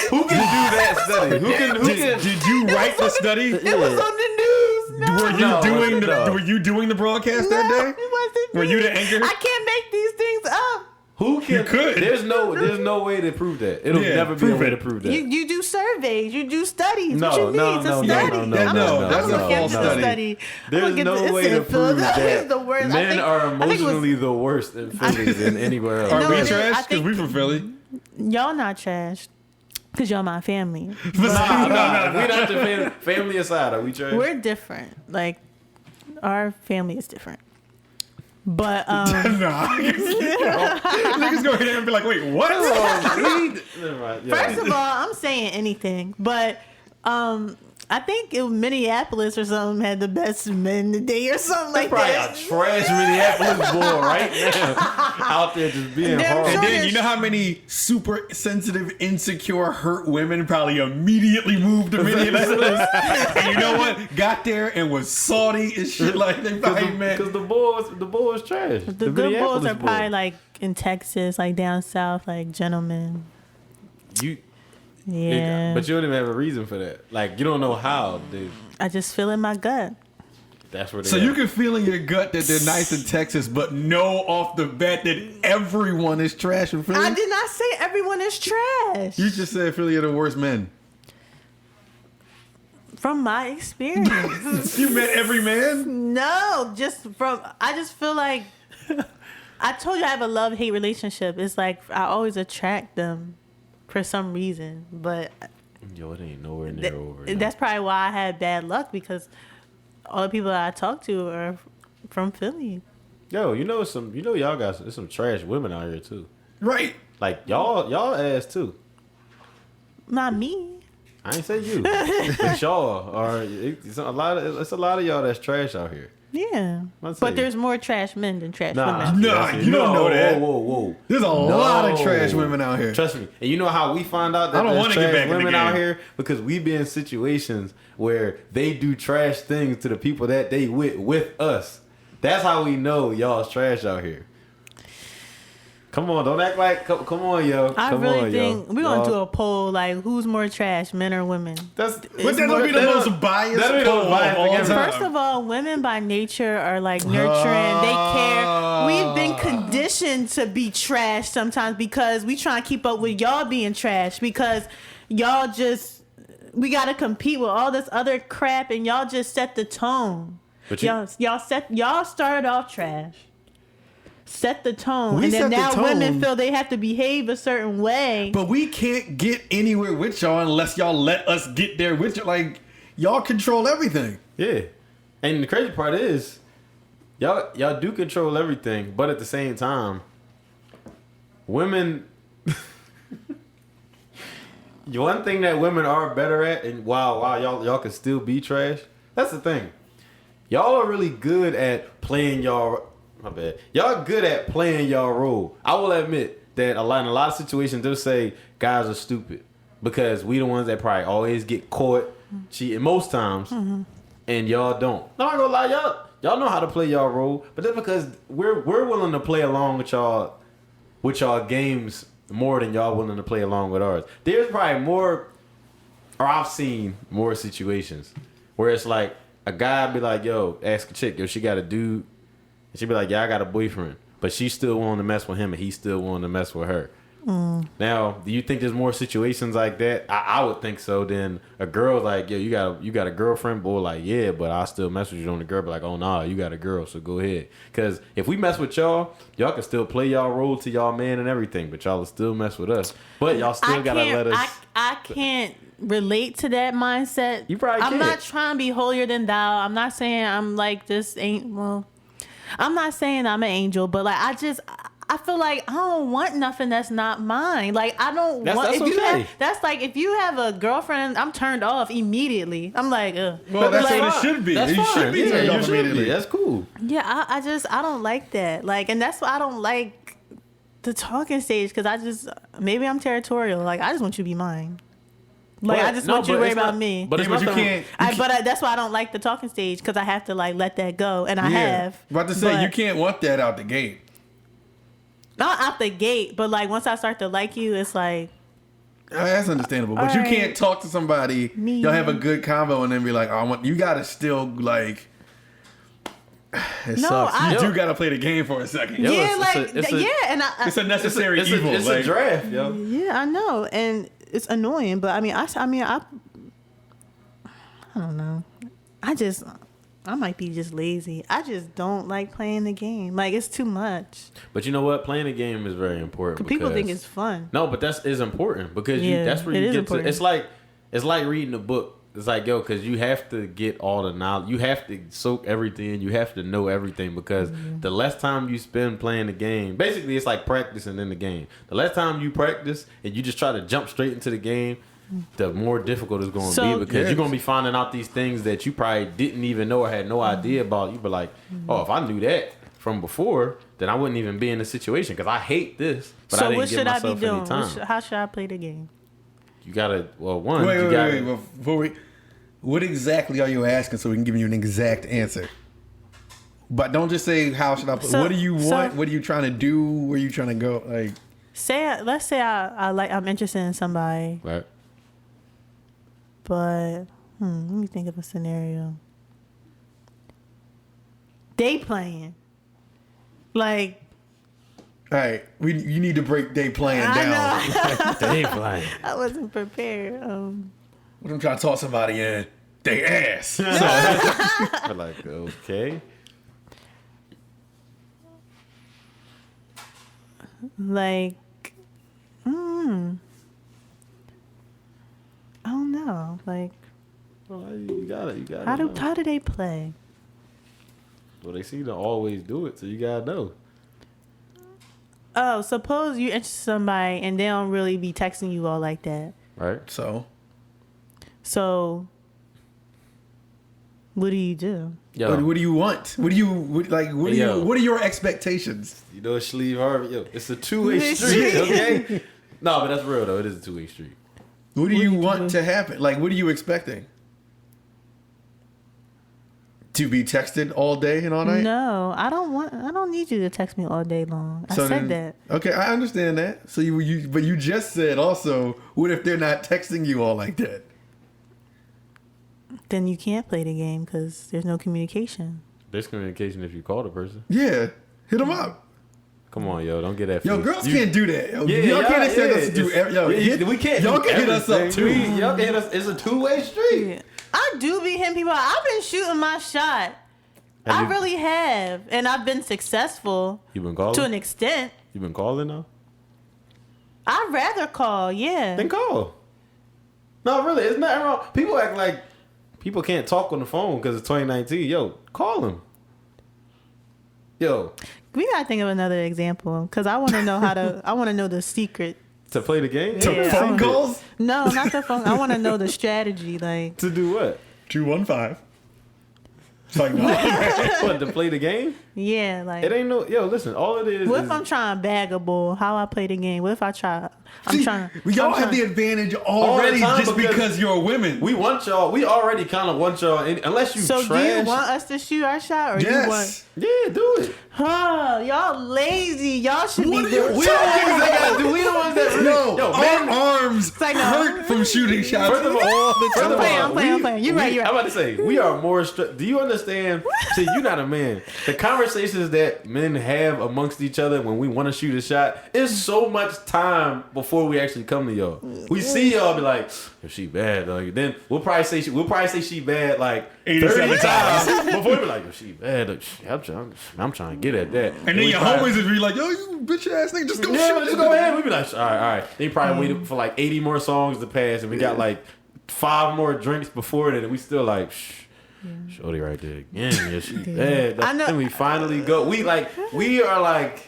Who can do that study? Who can? Did you write the study? It was on the news. Were you doing the broadcast that day? It wasn't. Were you the anchor? I can't make these things up. Who can? You could. There's no way to prove that. It'll never be a way to prove that. You do surveys. You do studies. No, what you no, need? no, It's a study. that's a false study. There's no way to prove that the worst. men are emotionally the worst in Philly than anywhere else. Are we trash? Because we from Philly. Y'all not trash. Because y'all my family. No. We're not the family aside. Are we trash? We're different. Like, our family is different. But niggas go here and be like, wait, what? First of all, I'm saying anything, but I think Minneapolis or something had the best men today or something like that. Probably a trash Minneapolis boy right now out there just being horrible. And then you know how many super sensitive, insecure, hurt women probably immediately moved to Minneapolis? And you know what? Got there and was salty and shit like they probably met. Because the boy is trash. The good boys are probably like in Texas, like down south, like gentlemen. Yeah. But you don't even have a reason for that. Like, you don't know how, dude. I just feel in my gut. That's what. So you can feel in your gut that they're nice in Texas, but know off the bat that everyone is trash in Philly? I did not say everyone is trash. You just said Philly are the worst men. From my experience. You met every man? No, I just feel like, I told you I have a love-hate relationship. It's like, I always attract them for some reason, but Yo, it ain't nowhere near over. That's probably why I had bad luck, because all the people that I talk to are from Philly. Yo, y'all got some trash women out here too. Right. Like y'all ass too. Not me. I ain't say you, but y'all are. It's a lot of y'all that's trash out here. Yeah, but there's more trash men than trash women. Nah, you don't know that. Whoa. There's a lot of trash women out here. Trust me. And you know how we find out that there's trash women out here? Because we be in situations where they do trash things to the people that they with us. That's how we know y'all's trash out here. Come on, don't act like. Come on, yo. I really think we're gonna do a poll, like, who's more trash, men or women? Wouldn't that be the most biased poll? First of all, women by nature are like nurturing. They care. We've been conditioned to be trash sometimes because we try to keep up with y'all being trash, because y'all just, we gotta compete with all this other crap, and y'all just set the tone. But y'all started off trash. Set the tone, and then now women feel they have to behave a certain way. But we can't get anywhere with y'all unless y'all let us get there with you. Like, y'all control everything. Yeah, and the crazy part is, y'all do control everything, but at the same time, women. One thing that women are better at, and while y'all can still be trash. That's the thing. Y'all are really good at playing y'all. My bad. Y'all good at playing y'all role. I will admit that in a lot of situations they'll say guys are stupid because we the ones that probably always get caught cheating most times, and y'all don't. No, I'm gonna lie, y'all know how to play y'all role, but that's because we're willing to play along with y'all games more than y'all willing to play along with ours. There's probably more, or I've seen more situations where it's like a guy be like, yo, ask a chick, yo, she got a dude. And she'd be like, yeah, I got a boyfriend. But she still wanting to mess with him, and he still wanting to mess with her. Now, do you think there's more situations like that? I would think so. Then a girl like, yo, you got a girlfriend? Boy, like, yeah, but I still mess with you. On the girl be like, oh, nah, you got a girl, so go ahead. Because if we mess with y'all can still play y'all role to y'all man and everything, but y'all will still mess with us. But y'all still got to let us... I can't relate to that mindset. You probably can't. I'm not trying to be holier than thou. I'm not saying I'm like this I'm not saying I'm an angel, but like I feel like I don't want nothing that's not mine. Like I don't want. That's okay. That's like if you have a girlfriend, I'm turned off immediately. I'm like, ugh. Well, that's like, what it should be. That's you should be turned off immediately. That's cool. Yeah, I don't like that. Like, and that's why I don't like the talking stage, because maybe I'm territorial. Like I just want you to be mine. Like I just want you to worry about me. But you can't. That's why I don't like the talking stage, because I have to like let that go, and I have. About to say you can't want that out the gate. Not out the gate, but like once I start to like you, it's like. That's understandable, but you can't talk to somebody. Y'all have a good convo and then be like, "Oh, you gotta still like." It sucks. You do gotta play the game for a second. Yeah, it's a necessary evil. It's a draft, yo. Yeah, I know, and it's annoying, but I don't know. I might be just lazy. I just don't like playing the game. Like, it's too much. But you know what? Playing the game is very important. People think it's fun. No, but is important because that's where you get to. It's like reading a book. It's like, yo, because you have to get all the knowledge. You have to soak everything in. You have to know everything, because the less time you spend playing the game, basically it's like practicing in the game. The less time you practice and you just try to jump straight into the game, the more difficult it's going to be, because you're going to be finding out these things that you probably didn't even know or had no idea about. You'd be like, oh, if I knew that from before, then I wouldn't even be in this situation, because I hate this, but I didn't give myself any time. How should I play the game? You gotta, wait. What exactly are you asking so we can give you an exact answer? But don't just say, how should I play? What do you want? What are you trying to do? Where are you trying to go? Like, let's say I'm interested in somebody. Right. But let me think of a scenario. They playing. Like, all right, you need to break day playing down. Day playing. I wasn't prepared. What I'm trying to talk somebody in, they ass. Like, okay. Like, I I don't know. Like, Well, you got it. how do they play? Well, they seem to always do it, so you gotta know. Oh, suppose you interest somebody and they don't really be texting you all like that. Right. So what do you do? Yo, what do you want? What are your expectations? you know, Sleeve Harvey. Yo, it's a two-way street. Okay. No, but that's real though. It is a two-way street. What do you want to happen? Like, what are you expecting? To be texted all day and all night? No, I don't need you to text me all day long. I said that. Okay, I understand that. So but you just said also, what if they're not texting you all like that? Then you can't play the game because there's no communication. There's communication if you call the person. Yeah, hit them up. Come on, yo, don't get that. Yo, girls can't do that. Yo, Yeah, y'all can't expect us to do. We can't. Y'all can hit us up too. Y'all can hit us. It's a two-way street. Yeah. I do be hitting people. I've been shooting my shot. I really have, and I've been successful. You been calling to an extent. You been calling though? I'd rather call. Yeah. Then call. No, really, it's nothing wrong. People act like people can't talk on the phone because it's 2019. Yo, call them. Yo, We gotta think of another example because I want to know how to. I want to know the secret. to play the game. Yeah. Phone calls? No, not the phone. I want to know the strategy. Like To do what? 215. It's like, no. What, to play the game? yeah, like It ain't no. Yo, listen. All it is. what is, if I'm trying to bag a bull? How I play the game? What if I try? See, y'all have the advantage already time just because you're women. We want y'all. We already kind of want y'all. Unless you So trash. do you want us to shoot our shot, or you want? Yeah, do it. Huh, y'all lazy. Y'all should What be are you doing. We the ones that gotta do. We the ones that really. No, Yo, our man. arms like, no. hurt from shooting shots First of all, I'm playing. You right. I'm about to say we are more. Do you understand? See, you're not a man. The conversations that men have amongst each other when we want to shoot a shot is so much time before we actually come to y'all. We see y'all be like, if she bad, like, then we'll probably say she bad like 30 times before we be like, if she bad, like, I'm trying to get at that. And then your homies would be like, yo, you bitch ass nigga, just go shoot. Just go ahead. We be like, all right. They probably waited for like 80 more songs to pass, and we got like 5 more drinks before that, and we still like, shorty right there again. Yeah, she bad. I know. And we finally go. We are like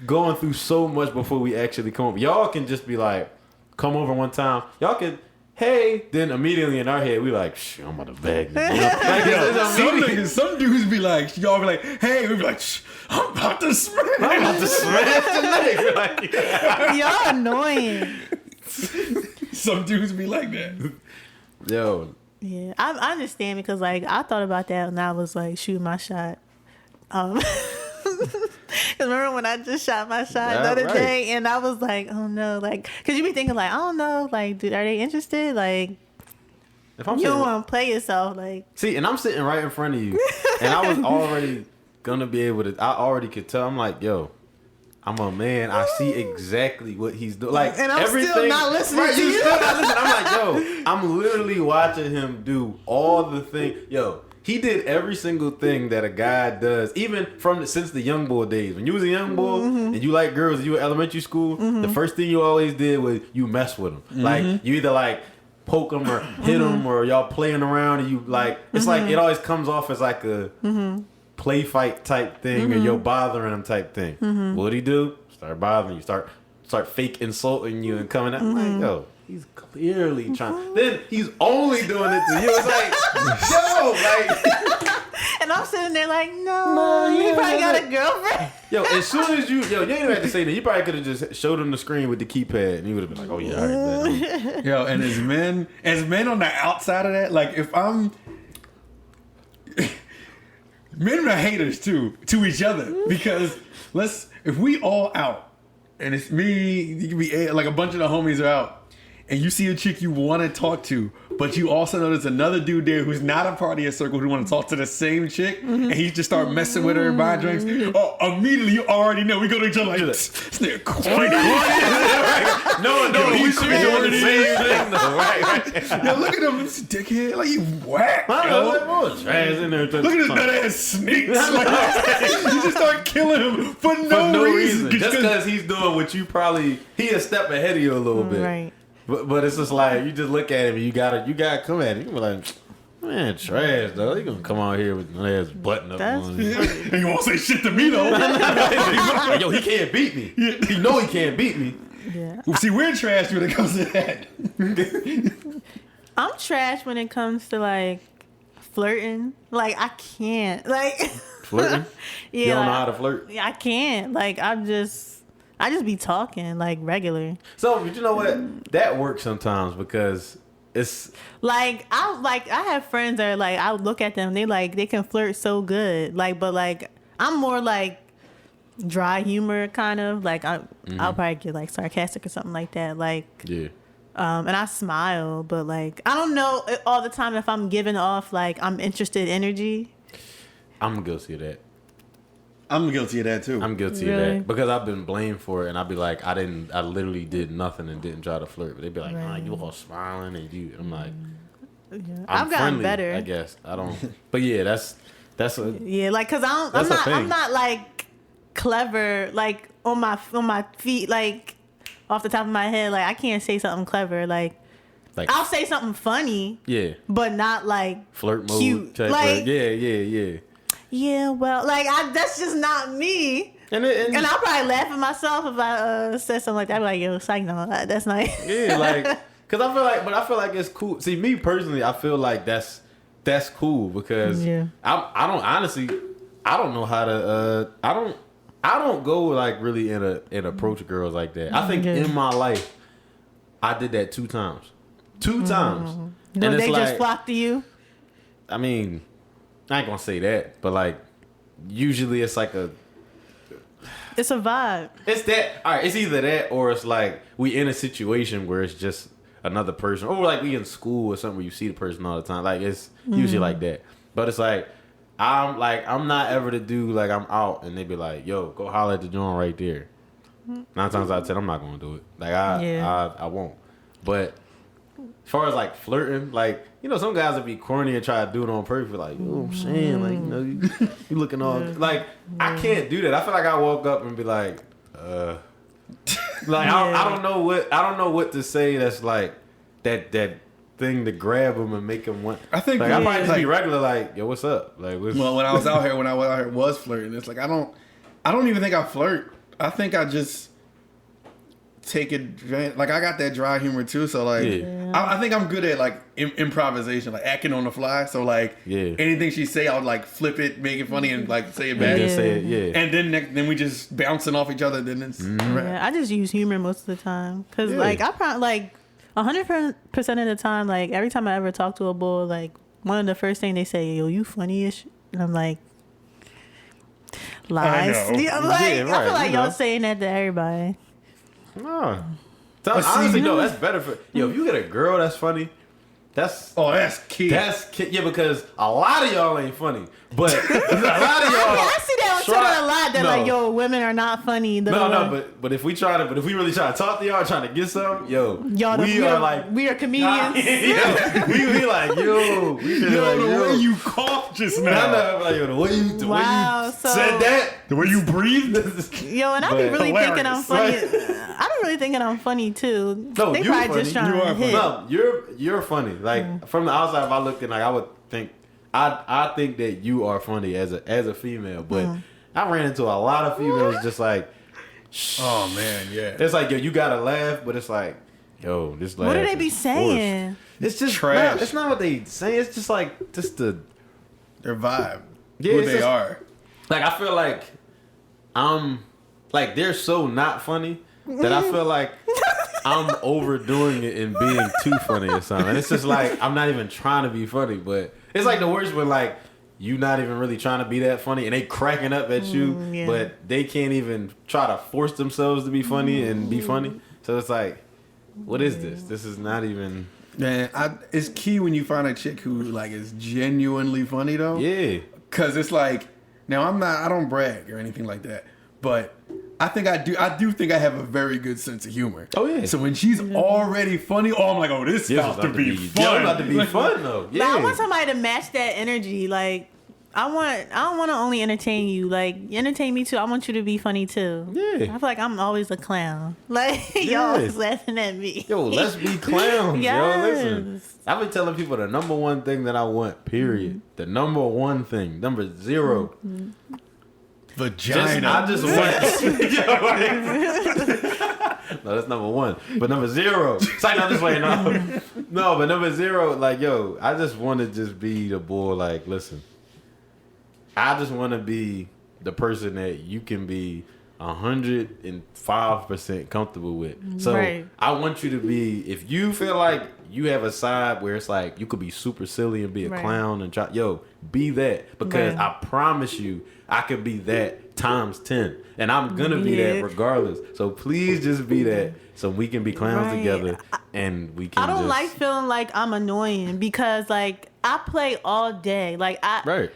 going through so much before we actually come up. Y'all can just be like, come over one time. Y'all can, hey, then immediately in our head we like, I'm about to bag. You know? Like, some dudes be like, y'all be like, hey, we be like, I'm about to smash. I'm about to smash the nigga. Like, Y'all annoying. Some dudes be like that. yo, Yeah, I understand because like I thought about that when I was like shooting my shot. Cause remember when I just shot my shot the other day and I was like, oh no, like, cause you be thinking like, I don't know, like, dude, are they interested? Like, if I'm you don't want to play yourself, like. See, and I'm sitting right in front of you, and I was already gonna be able to. I already could tell. I'm like, yo, I'm a man. I see exactly what he's doing. Like, and I'm everything, still not listening right, to you. Still not listening. I'm like, yo, I'm literally watching him do all the things. Yo, he did every single thing that a guy does, even since the young boy days. When you was a young boy and you like girls, and you were in elementary school, the first thing you always did was you mess with them. Like, you either like poke them or hit them, or y'all playing around, and you like, it's like it always comes off as like a play fight type thing, or you're bothering him type thing. What'd he do? Start bothering you. Start fake insulting you and coming out. I'm like, yo, he's clearly trying. Then he's only doing it to you. It's like, yo, like. And I'm sitting there like, no, you probably got a girlfriend. Yo, as soon as you ain't even have to say that. You probably could have just showed him the screen with the keypad, and he would have been like, oh yeah, all right. Yo, and as men on the outside of that, like if I'm. Men are haters too to each other because if we all out and it's me, you can be like a bunch of the homies are out, and you see a chick you want to talk to, but you also know there's another dude there who's not a part of your circle who want to talk to the same chick, and he just start messing with her and buying drinks. Oh, immediately you already know we go to each other like this nigga corny. No, we should be doing the same thing though, right? Yo, look at him, this dickhead, like you whack. Trash in there. Look at this nut ass sneaks. Like, you just start killing him for no reason. Just because he's doing what you probably he a step ahead of you a little bit. Right. But it's just like you just look at him and you gotta come at him. You be like, man, trash though. You gonna come out here with no ass button up on him. You won't say shit to me though. Yo, he can't beat me. He know he can't beat me. Yeah. Well, see, we're trash when it comes to that. I'm trash when it comes to like flirting. Like I can't. Like Flirting? Yeah. You don't know like, how to flirt? I can't. Like I just be talking like regular. So, but you know what? That works sometimes because it's Like I have friends that are like I look at them, they can flirt so good. Like but like I'm more like dry humor kind of. Like I'll probably get like sarcastic or something like that. Like yeah. and I smile, but like I don't know all the time if I'm giving off like I'm interested energy. I'm guilty of that. I'm guilty of that too. I'm guilty of Really? that because I've been blamed for it, and I'd be like, I literally did nothing and didn't try to flirt. But they'd be like, nah, you all smiling and you. I'm like, Yeah. I'm I've gotten friendly, better. I guess. I don't. But yeah, that's a Yeah, like cause That's a thing. I'm not like clever like on my feet like off the top of my head. Like I can't say something clever. Like I'll say something funny. Yeah. But not like Flirt mode cute. type. Like Yeah. yeah, well, like that's just not me. And I'll probably laugh at myself if I said something like that. I'd be like, yo, psych, no, that's nice. Yeah, like, cause I feel like it's cool. See, me personally, I feel like that's cool because I don't honestly, I don't know how to, I don't go like really in approach girls like that. I think in my life, I did that 2 times. 2 times. No, and it's they like, just flock to you? I mean, I ain't gonna say that, but like, usually it's like it's a vibe. It's that. All right. It's either that or it's like we in a situation where it's just another person, or like we in school or something where you see the person all the time. Like it's usually like that. But it's like I'm not ever the dude like I'm out and they be like, yo, go holler at the joint right there. 9 times out of 10, I'm not gonna do it. Like I won't. But as far as like flirting, like, you know, some guys would be corny and try to do it on purpose. Like, you know what I'm saying? Like, you know, you looking all like, I can't do that. I feel like I walk up and be like, like I don't know what to say. That's like that thing to grab them and make them want. I think like I might just be regular. Like, yo, what's up? Like, well, when I was out here was flirting. It's like I don't even think I flirt. I think I just take advantage. Like I got that dry humor too, so like I think I'm good at like improvisation, like acting on the fly. So like anything she say, I'll like flip it, make it funny, and like say it back. And then we just bouncing off each other. Then it's I just use humor most of the time because like I probably like 100% of the time, like every time I ever talk to a boy, like one of the first thing they say, yo, you funny-ish, and I'm like, lies. I feel like y'all saying that to everybody. No. Honestly, no, that's better for if you get a girl that's funny, that's key. Yeah, because a lot of y'all ain't funny. But a lot of y'all I see that on Twitter a lot. They're like, yo, women are not funny. But if we really try to talk to y'all, trying to get some, we are comedians. We be like, yo, the way you coughed just now. Like, yo, the way you said that, the way you breathed. Yo, and I be really thinking I'm funny. I be really thinking I'm funny too. No, they you're probably funny. just trying to hit. No, you're funny. Like from the outside, if I looked in, like I would think. I think that you are funny as a female, but I ran into a lot of females just like, oh man, yeah. It's like, yo, you gotta laugh, but it's like, yo, this laugh. What do they be saying? It's just trash. It's not what they say. It's just like their vibe. Yeah, who they are. Like I feel like like they're so not funny that I feel like I'm overdoing it and being too funny or something. And it's just like I'm not even trying to be funny, but it's like the worst when like you not even really trying to be that funny and they cracking up at you, but they can't even try to force themselves to be funny and be funny. So it's like, what is this? This is not even. Man, it's key when you find a chick who like is genuinely funny though. Yeah. Cause it's like, now I don't brag or anything like that, but I do think I have a very good sense of humor. Oh yeah. So when she's already funny, I'm like, this is about to be fun. It's about to be fun though. Yeah. But I want somebody to match that energy. Like I don't want to only entertain you. Like, entertain me too. I want you to be funny too. Yeah. I feel like I'm always a clown. Like, y'all Yeah. always laughing at me. Yo, let's be clowns. Yes. Yo, listen. I've been telling people the number one thing that I want, period. The number one thing. Number 0. Vagina. I just want. No, that's number 1. But number 0. It's like, no, just wait, no. No, but number 0, like, yo, I just want to just be the boy, like, listen. I just want to be the person that you can be 105% comfortable with. So Right. I want you to be, if you feel like you have a side where it's like you could be super silly and be a Right. clown and try, yo, be that, because Right. I promise you I could be that times 10, and I'm gonna be that regardless. So please just be that, so we can be clowns Right. together, and we can. I don't just, like feeling like I'm annoying because, like, I play all day. Like, right.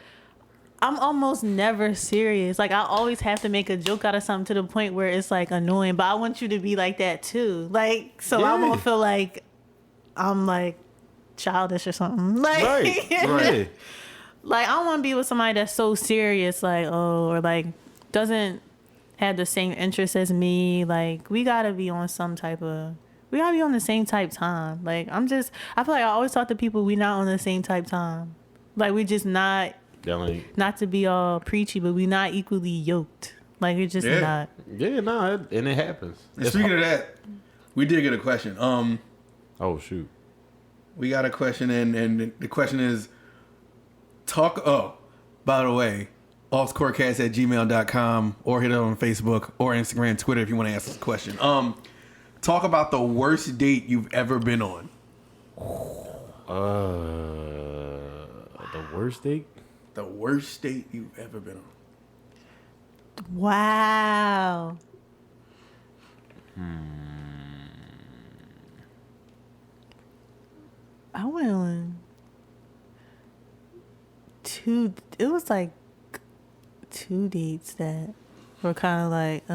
I'm almost never serious. Like, I always have to make a joke out of something to the point where it's, like, annoying. But I want you to be like that, too. Like, so I Yeah. won't feel like I'm, like, childish or something. Like, Right. Right. like, I don't want to be with somebody that's so serious, like, oh, or, like, doesn't have the same interests as me. Like, we got to be on some type of... We got to be on the same type time. Like, I feel like I always talk to people, we not on the same type time. Like, we just not... Not to be all preachy, but we not equally yoked. Like, it's just not. Yeah, no, and it happens. And speaking of that, we did get a question. Oh shoot. We got a question, and the question is, by the way, offscorecast@gmail.com, or hit it on Facebook or Instagram, Twitter if you want to ask us a question. Talk about the worst date you've ever been on. The worst date? The worst date you've ever been on. Wow. I went on it was like 2 dates that were kind of like,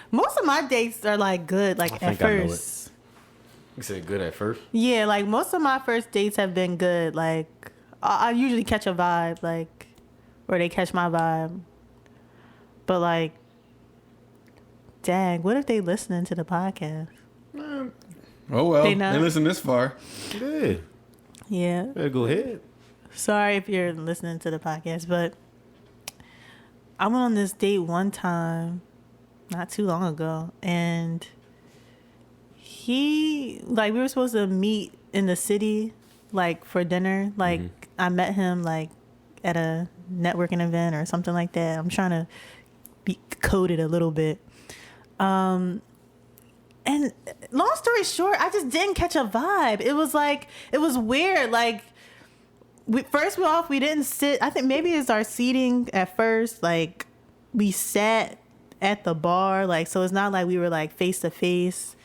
most of my dates are like good, like at think I know first. You said good at first? Yeah, like most of my first dates have been good. Like I usually catch a vibe, like, or they catch my vibe. But like, dang, what if they listening to the podcast? Oh well, They they not. listen this far. Yeah. Yeah. Better go ahead. Sorry if you're listening to the podcast, but I went on this date one time, not too long ago, and we were supposed to meet in the city, like, for dinner. Like, I met him, like, at a networking event or something like that. I'm trying to be coded a little bit. And long story short, I just didn't catch a vibe. It was weird. Like, we didn't sit. I think maybe it's our seating at first. Like, we sat at the bar. Like, so it's not like we were like face to face.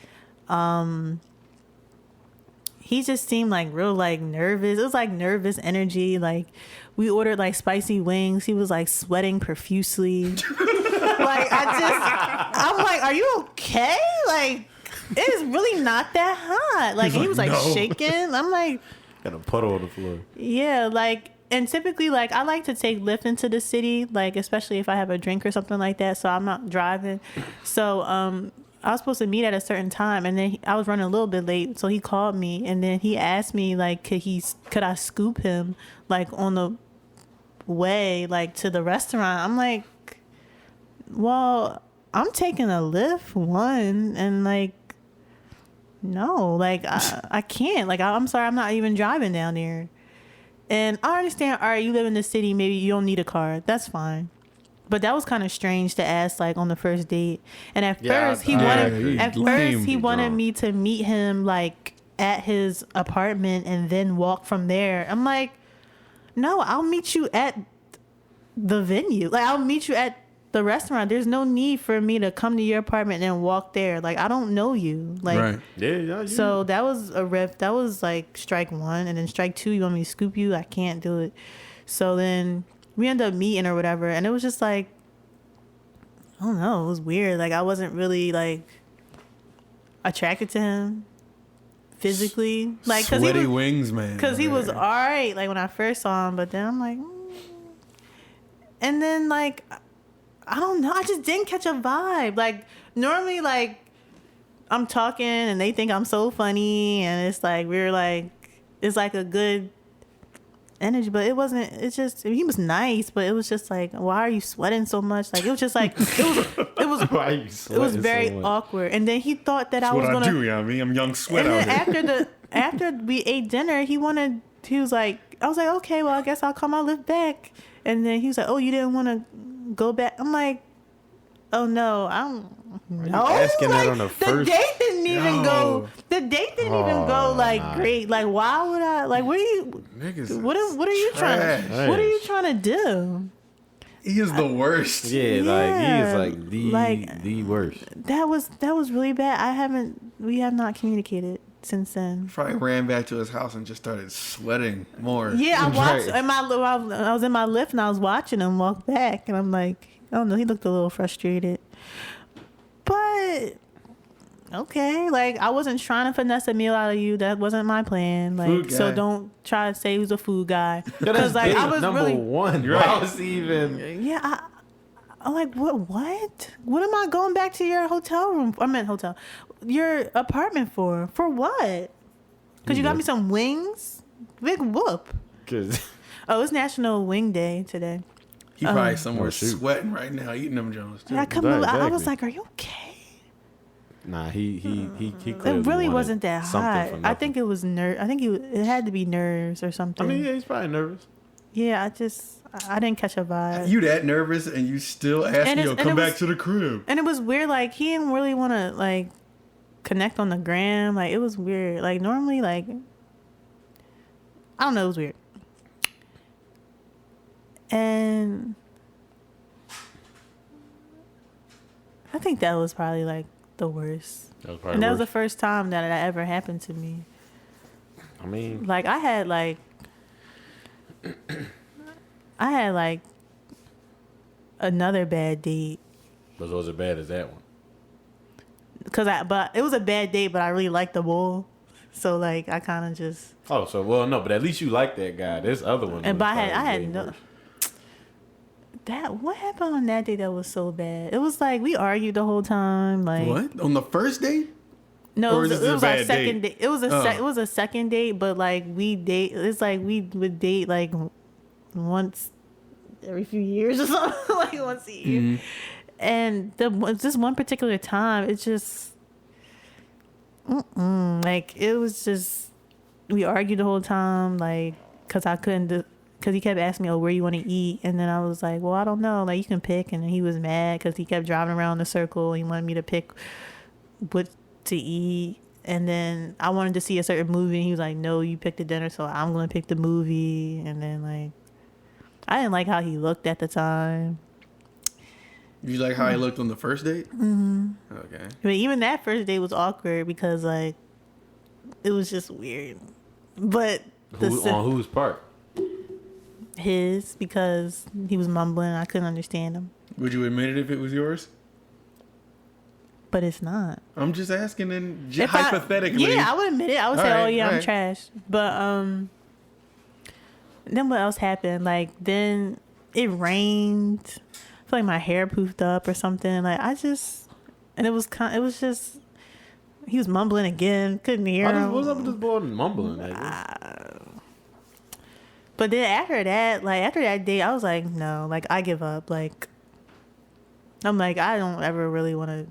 He just seemed like real, like, nervous. It was like nervous energy. Like, we ordered like spicy wings. He was like sweating profusely. Like, I'm like, are you okay? Like, it is really not that hot. Like, he was like no. shaking. I'm like, Got a puddle on the floor. yeah, like, and typically, like, I like to take Lyft into the city, like, especially if I have a drink or something like that, so I'm not driving. So, I was supposed to meet at a certain time, and then I was running a little bit late, so he called me, and then he asked me, like, could I scoop him, like, on the way, like, to the restaurant. I'm like, well, I'm taking a Lyft, and, like, no, like, I can't. Like, I'm sorry, I'm not even driving down there. And I understand, all right, you live in the city, maybe you don't need a car. That's fine. But that was kind of strange to ask, like, on the first date. And at first, he wanted me to meet him, like, at his apartment and then walk from there. I'm like, no, I'll meet you at the venue. Like, I'll meet you at the restaurant. There's no need for me to come to your apartment and walk there. Like, I don't know you. Like, Right. Yeah. so that was that was like strike one. And then strike two, you want me to scoop you? I can't do it. So then we ended up meeting or whatever. And it was just like, I don't know. It was weird. Like, I wasn't really, like, attracted to him physically. Like, Sweaty wings, man. Because he was all right, like, when I first saw him. But then I'm like, And then like, I don't know. I just didn't catch a vibe. Like normally, like I'm talking and they think I'm so funny, and it's like it's like a good energy, but it wasn't. It's just he was nice, but it was just like, why are you sweating so much? Like it was just like Why are you it was sweating very so much? awkward. And then he thought that That's I was what gonna. I do, you know what I mean? I'm young sweat And out then here. after we ate dinner, he was like, I was like, okay, well I guess I'll call my lift back. And then he was like, oh, you didn't want to go back? I'm like, oh no, I don't. No, asking that like, on the first- date didn't even go. Yo. The date didn't even go like nah. great. Like why would I? Like what are you? Niggas What are you trash. trying? What are you trying to do? He is the worst. Yeah, like he is like the worst. That was really bad. We have not communicated since then. Probably ran back to his house and just started sweating more. Yeah, I watched. Right. I was in my lift and I was watching him walk back, and I'm like, I don't know. He looked a little frustrated, but okay. Like I wasn't trying to finesse a meal out of you. That wasn't my plan. Like Food so, guy. don't try to say he was a food guy. Yo, that's Because like I date was number really. one. Right. Why was he even? Yeah, I'm like, what? What am I going back to your hotel room? I meant hotel, your apartment for? For what? Because you got me some wings. Big whoop. Cause Oh, it's National Wing Day today. He probably somewhere Oh, shoot. sweating right now, eating them Jones too. And I couldn't. Right, I was exactly. like, are you okay? nah, he It clearly really wanted wasn't that something hot. from I nothing. think it was I think it had to be nerves or something. I mean, yeah, he's probably nervous. Yeah, I didn't catch a vibe. You that nervous and you still And asking, it's- yo, and come it back was- to the crib. And it was weird. Like he didn't really want to like connect on the gram. Like it was weird. Like normally, like I don't know, it was weird. And I think that was probably like the worst. That was probably And that was the worse. first time that ever happened to me. I mean, Like I had like another bad date. but it was as bad as that one. But it was a bad date, but I really liked the bull. So like I kind of just. Oh, so well, no, but at least you like that guy. This other one. And was but I probably had way no. worse. What happened on that date that was so bad? It was like we argued the whole time. Like What? On the first date? no, Or it is was, this a our bad second date? date. It was Oh. it was a second date, but like we date. It's like we would date like once every few years or something, like once a year. Mm-hmm. And this one particular time, it just, like it was just we argued the whole time, like because I couldn't. Because he kept asking me, oh, where you want to eat? And then I was like, well, I don't know. Like, you can pick. And then he was mad because he kept driving around in a circle. And he wanted me to pick what to eat. And then I wanted to see a certain movie. And he was like, no, you pick the dinner, so I'm going to pick the movie. And then, like, I didn't like how he looked at the time. You like how he looked on the first date? Mm-hmm. Okay. But even that first date was awkward because, like, it was just weird. But On whose part? his, because he was mumbling. I couldn't understand him. Would you admit it if it was yours? But it's not. I'm just asking and If I- hypothetically. yeah, I would admit it. I would say, Alright, oh yeah, I'm alright. trash. But then what else happened? Like then it rained. I feel like my hair poofed up or something. Like and it was just he was mumbling again. Couldn't hear him. What's up with this boy mumbling? Like, But then after that day, I was like, no, like I give up. Like I'm like, I don't ever really want to.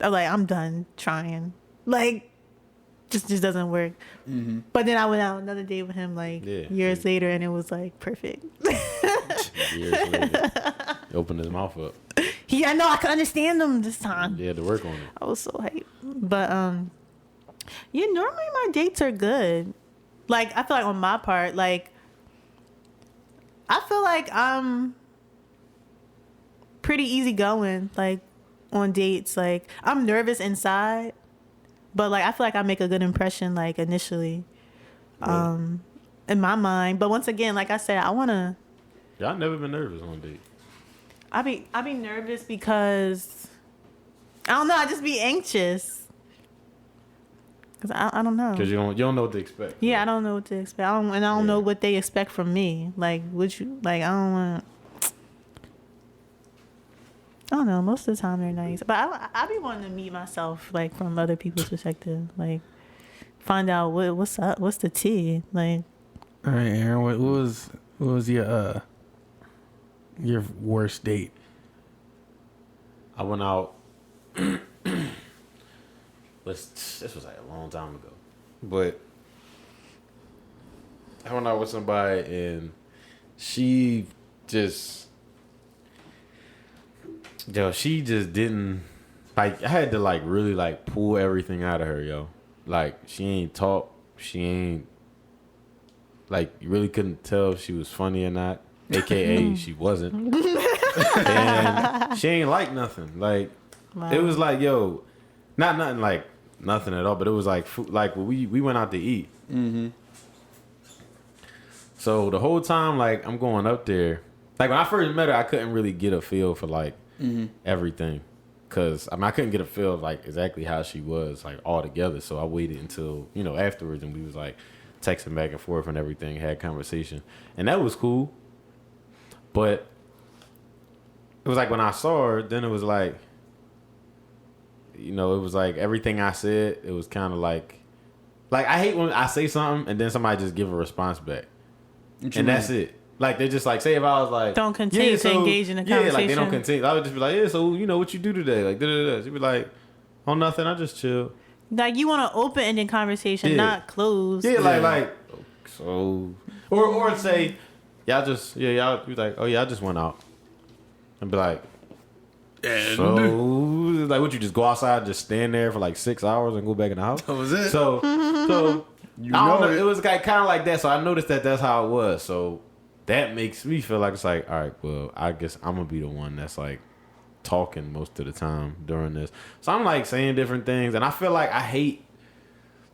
I'm like, I'm done trying. Like, just doesn't work. Mm-hmm. But then I went out another day with him like years later, and it was like perfect. years later, he opened his mouth up. I know I could understand him this time. You had to work on it. I was so hyped. But yeah, normally my dates are good. Like I feel like on my part, like I feel like I'm pretty easygoing, like on dates. Like I'm nervous inside, but like I feel like I make a good impression, like initially, in my mind. But once again, like I said, I wanna. Y'all never been nervous on a date. I be nervous because I don't know. I just be anxious. Cause I don't know. Because you don't know what to expect. Yeah, I don't know what to expect. I don't know what they expect from me. Like, I don't want. don't know. Most of the time they're nice, but I be wanting to meet myself like from other people's perspective, like find out what's up, what's the tea, like. All right, Aaron, what was your worst date? I went out. This was like a long time ago, but I went out with somebody and she just didn't like. I had to like really like pull everything out of her, yo. Like she ain't talk, she ain't like you really couldn't tell if she was funny or not. AKA she wasn't, and she ain't like nothing. Like Wow. it was like yo, not nothing like nothing at all. But it was like food, like we went out to eat. Mm-hmm. So the whole time, like, I'm going up there. Like, when I first met her, I couldn't really get a feel for, like, everything. Because, I mean, I couldn't get a feel of, like, exactly how she was, like, all together. So I waited until, you know, afterwards. And we was, like, texting back and forth and everything, had conversation. And that was cool. But it was, like, when I saw her, then it was, like, you know, it was, like, everything I said, it was kind of, like, I hate when I say something and then somebody just give a response back. And that's it. Like, they just like, say if I was like... Don't continue to engage in the conversation. Yeah, like, they don't continue. I would just be like, yeah, so, you know, what you do today? Like, da-da-da. She'd be like, oh, nothing. I just chill. Like, you want to open-ended conversation, not close. Yeah, like, so... Or say, y'all be like, oh, yeah, I just went out. And be like, And so... Like, what, you just go outside and just stand there for like 6 hours and go back in the house? that was it. So... You I don't know know. it. It was kind of like that, so I noticed that that's how it was. So that makes me feel like it's like, all right, well, I guess I'm gonna be the one that's like talking most of the time during this. So I'm like saying different things, and I feel like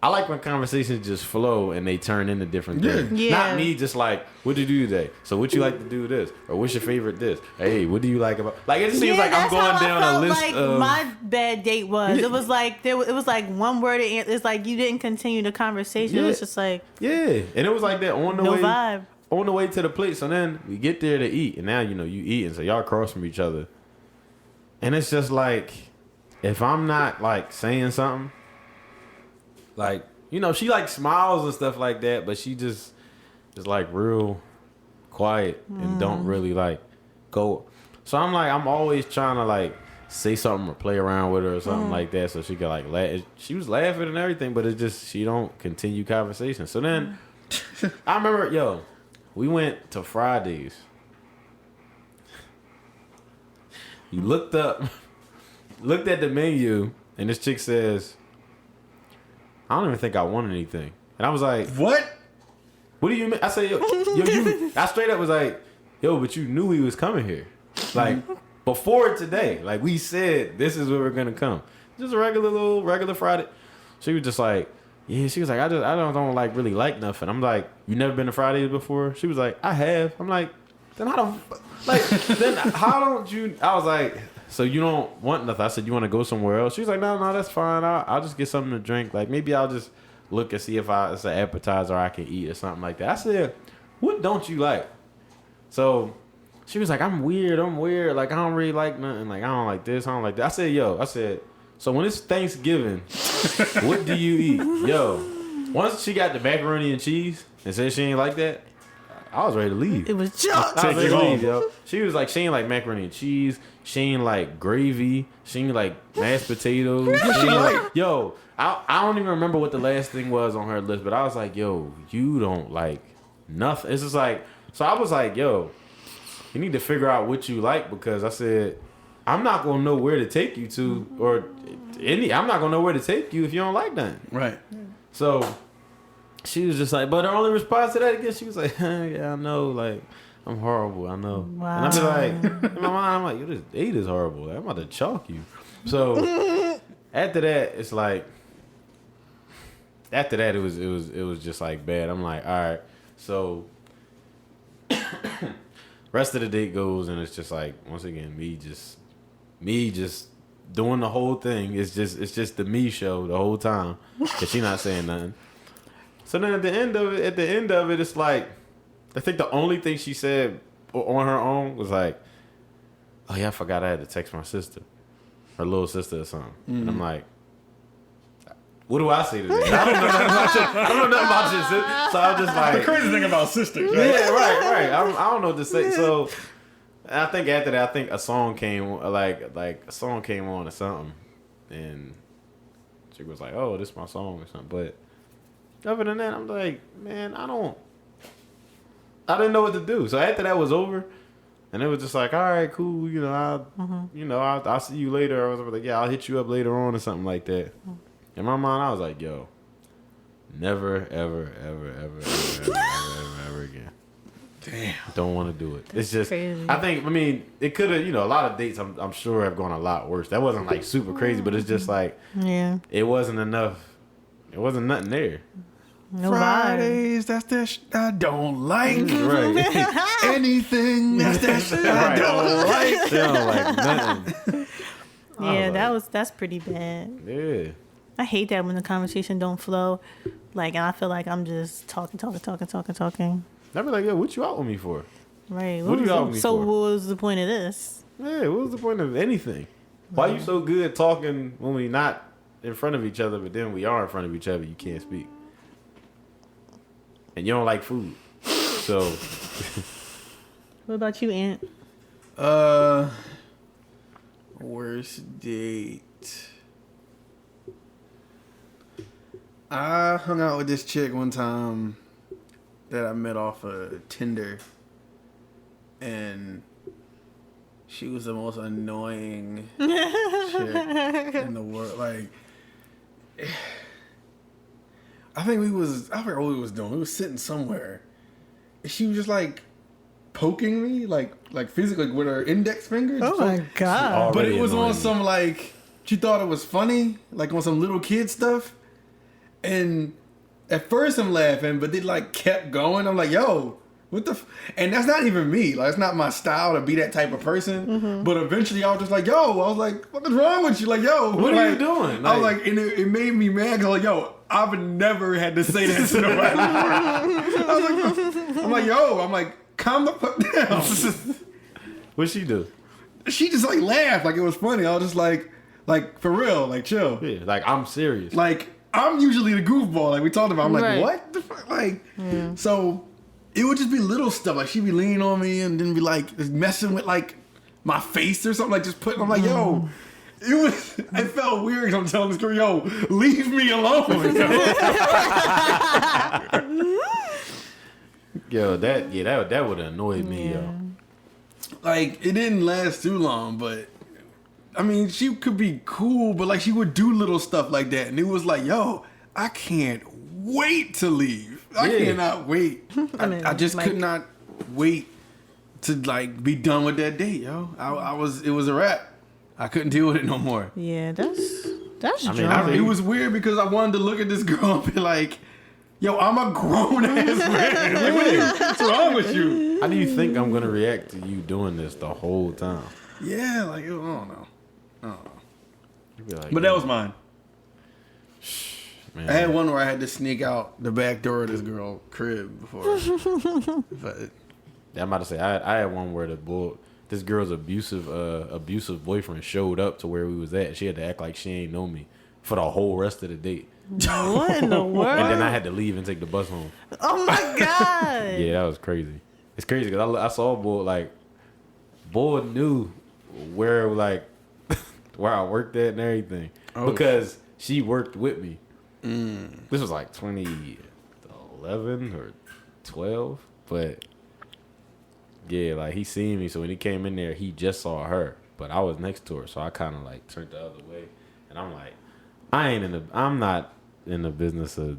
I like when conversations just flow and they turn into different things. Yeah. Not me just like, what did you do today? So what you like to do this? Or what's your favorite this? Hey, what do you like about... Like, it just seems like I'm going down a list like of... my bad date was. Yeah. It was like, it was like one word. It's like you didn't continue the conversation. It was just like... Yeah, and it was like that on the No way... vibe. On the way to the plate. So then we get there to eat, and now, you know, you eat, and so y'all cross from each other. And it's just like, if I'm not, like, saying something, like... You know, she like smiles and stuff like that, but she just is like real quiet and don't really like go. So I'm like, I'm always trying to like say something or play around with her or something like that, so she could like laugh. She was laughing and everything, but it's just she don't continue conversation. So then I remember, we went to Fridays. You looked at the menu, and this chick says, I don't even think I want anything. And I was like, What? What do you mean? I said, I straight up was like, yo, but you knew we was coming here. Like, before today. Like, we said, this is where we're going to come. Just a regular Friday. She was just like, yeah, she was like, I don't like really like nothing. I'm like, you never been to Fridays before? She was like, I have. I'm like, then how don't you, I was like, so you don't want nothing? I said, you want to go somewhere else? She was like, no, that's fine. I'll just get something to drink. Like, maybe I'll just look and see if it's an appetizer I can eat or something like that. I said, what don't you like? So she was like, I'm weird. Like, I don't really like nothing. Like, I don't like this. I don't like that. I said, so when it's Thanksgiving, what do you eat? Once she got the macaroni and cheese and said she ain't like that, I was ready to leave. It was junk. I was ready to leave, yo. She was like, she ain't like macaroni and cheese. She ain't like gravy. She ain't like mashed potatoes. She ain't like, yo, I don't even remember what the last thing was on her list, but I was like, yo, you don't like nothing. It's just like, so I was like, yo, you need to figure out what you like, because I said, I'm not gonna know where to take you to, or I'm not gonna know where to take you if you don't like nothing. Right. So she was just like, but her only response to that again, she was like, yeah, I know, like, I'm horrible, I know. Wow. And I'm just like, in my mind, I'm like, yo, this date is horrible. Like, I'm about to chalk you. So after that, it's like, after that, it was just like bad. I'm like, all right. So rest of the date goes, and it's just like, once again, me just doing the whole thing. It's just the me show the whole time, cause she not saying nothing. So then at the end of it, it's like, I think the only thing she said on her own was like, oh yeah, I forgot I had to text my sister, her little sister or something. And I'm like, what do I say to that? I don't know nothing about your sister. So I'm just like, The crazy thing about sisters, right? yeah, right. I don't know what to say. So I think after that, a song came like a song came on or something, and she was like, "Oh, this is my song" or something. But other than that, I'm like, man, I didn't know what to do. So after that was over, and it was just like, all right, cool, I'll see you later. I was like, yeah, I'll hit you up later on or something like that. In my mind, I was like, yo, never, ever, ever, ever, ever, ever, ever, ever again. Damn. Don't want to do it. It's just, crazy. it could have, a lot of dates I'm sure have gone a lot worse. That wasn't like super crazy, but it's just like, it wasn't enough. It wasn't nothing there. No Fridays, that's that I don't like. Right. Anything, that's that shit I don't like. She don't like nothing. Yeah, that's pretty bad. Yeah. I hate that when the conversation don't flow. Like, and I feel like I'm just talking. I'd be like, yo, what you out with me for? Right. What you out with me so for? what was the point of this? Yeah, what was the point of anything? Why you so good at talking when we not in front of each other, but then we are in front of each other, you can't speak? And you don't like food. So What about you, Aunt? Worst date. I hung out with this chick one time that I met off of Tinder, and she was the most annoying chick in the world. Like, I forgot what we was doing. We was sitting somewhere, and she was just like poking me, like physically with her index finger. Oh my god! But it was on some like, she thought it was funny, like on some little kid stuff. And at first I'm laughing, but they like kept going. I'm like, yo, what the? And that's not even me. Like, it's not my style to be that type of person. Mm-hmm. But eventually I was just like, yo, I was like, what is wrong with you? Like, yo, what are you doing? I was like, and it made me mad. 'Cause I was like, yo, I've never had to say that to nobody before. I'm like, calm the fuck down. What'd she do? She just like laughed, like it was funny. I was just like for real, like chill. Yeah, like I'm serious. Like, I'm usually the goofball, like we talked about. I'm like, Right. what the fuck? Like, so it would just be little stuff. Like, she'd be leaning on me and then be like messing with like my face or something. Like, just putting, I'm like, yo, it felt weird. I'm telling this girl, yo, leave me alone. Yo, that would have annoyed me, yo. Like, it didn't last too long, but I mean, she could be cool, but like she would do little stuff like that, and it was like, yo, I can't wait to leave. I cannot wait. I just could not wait to like be done with that date, yo. It was a wrap. I couldn't deal with it no more. Yeah, that's I mean, drama. It was weird because I wanted to look at this girl and be like, yo, I'm a grown ass man. Like, what's wrong with you? How do you think I'm gonna react to you doing this the whole time? Yeah, like, I don't know. You'd be like, But that was mine. man. I had one where I had to sneak out the back door of this girl's crib before. But I'm about to say I had one where this girl's abusive boyfriend showed up to where we was at. She had to act like she ain't know me for the whole rest of the date. What in the world? And then I had to leave and take the bus home. Oh my god! Yeah, that was crazy. It's crazy because I saw Boy knew where where I worked at and everything because she worked with me. This was like 2011 or 12, but yeah, like he seen me. So when he came in there, he just saw her, but I was next to her, so I kind of like turned the other way, and I'm like, I'm not in the business of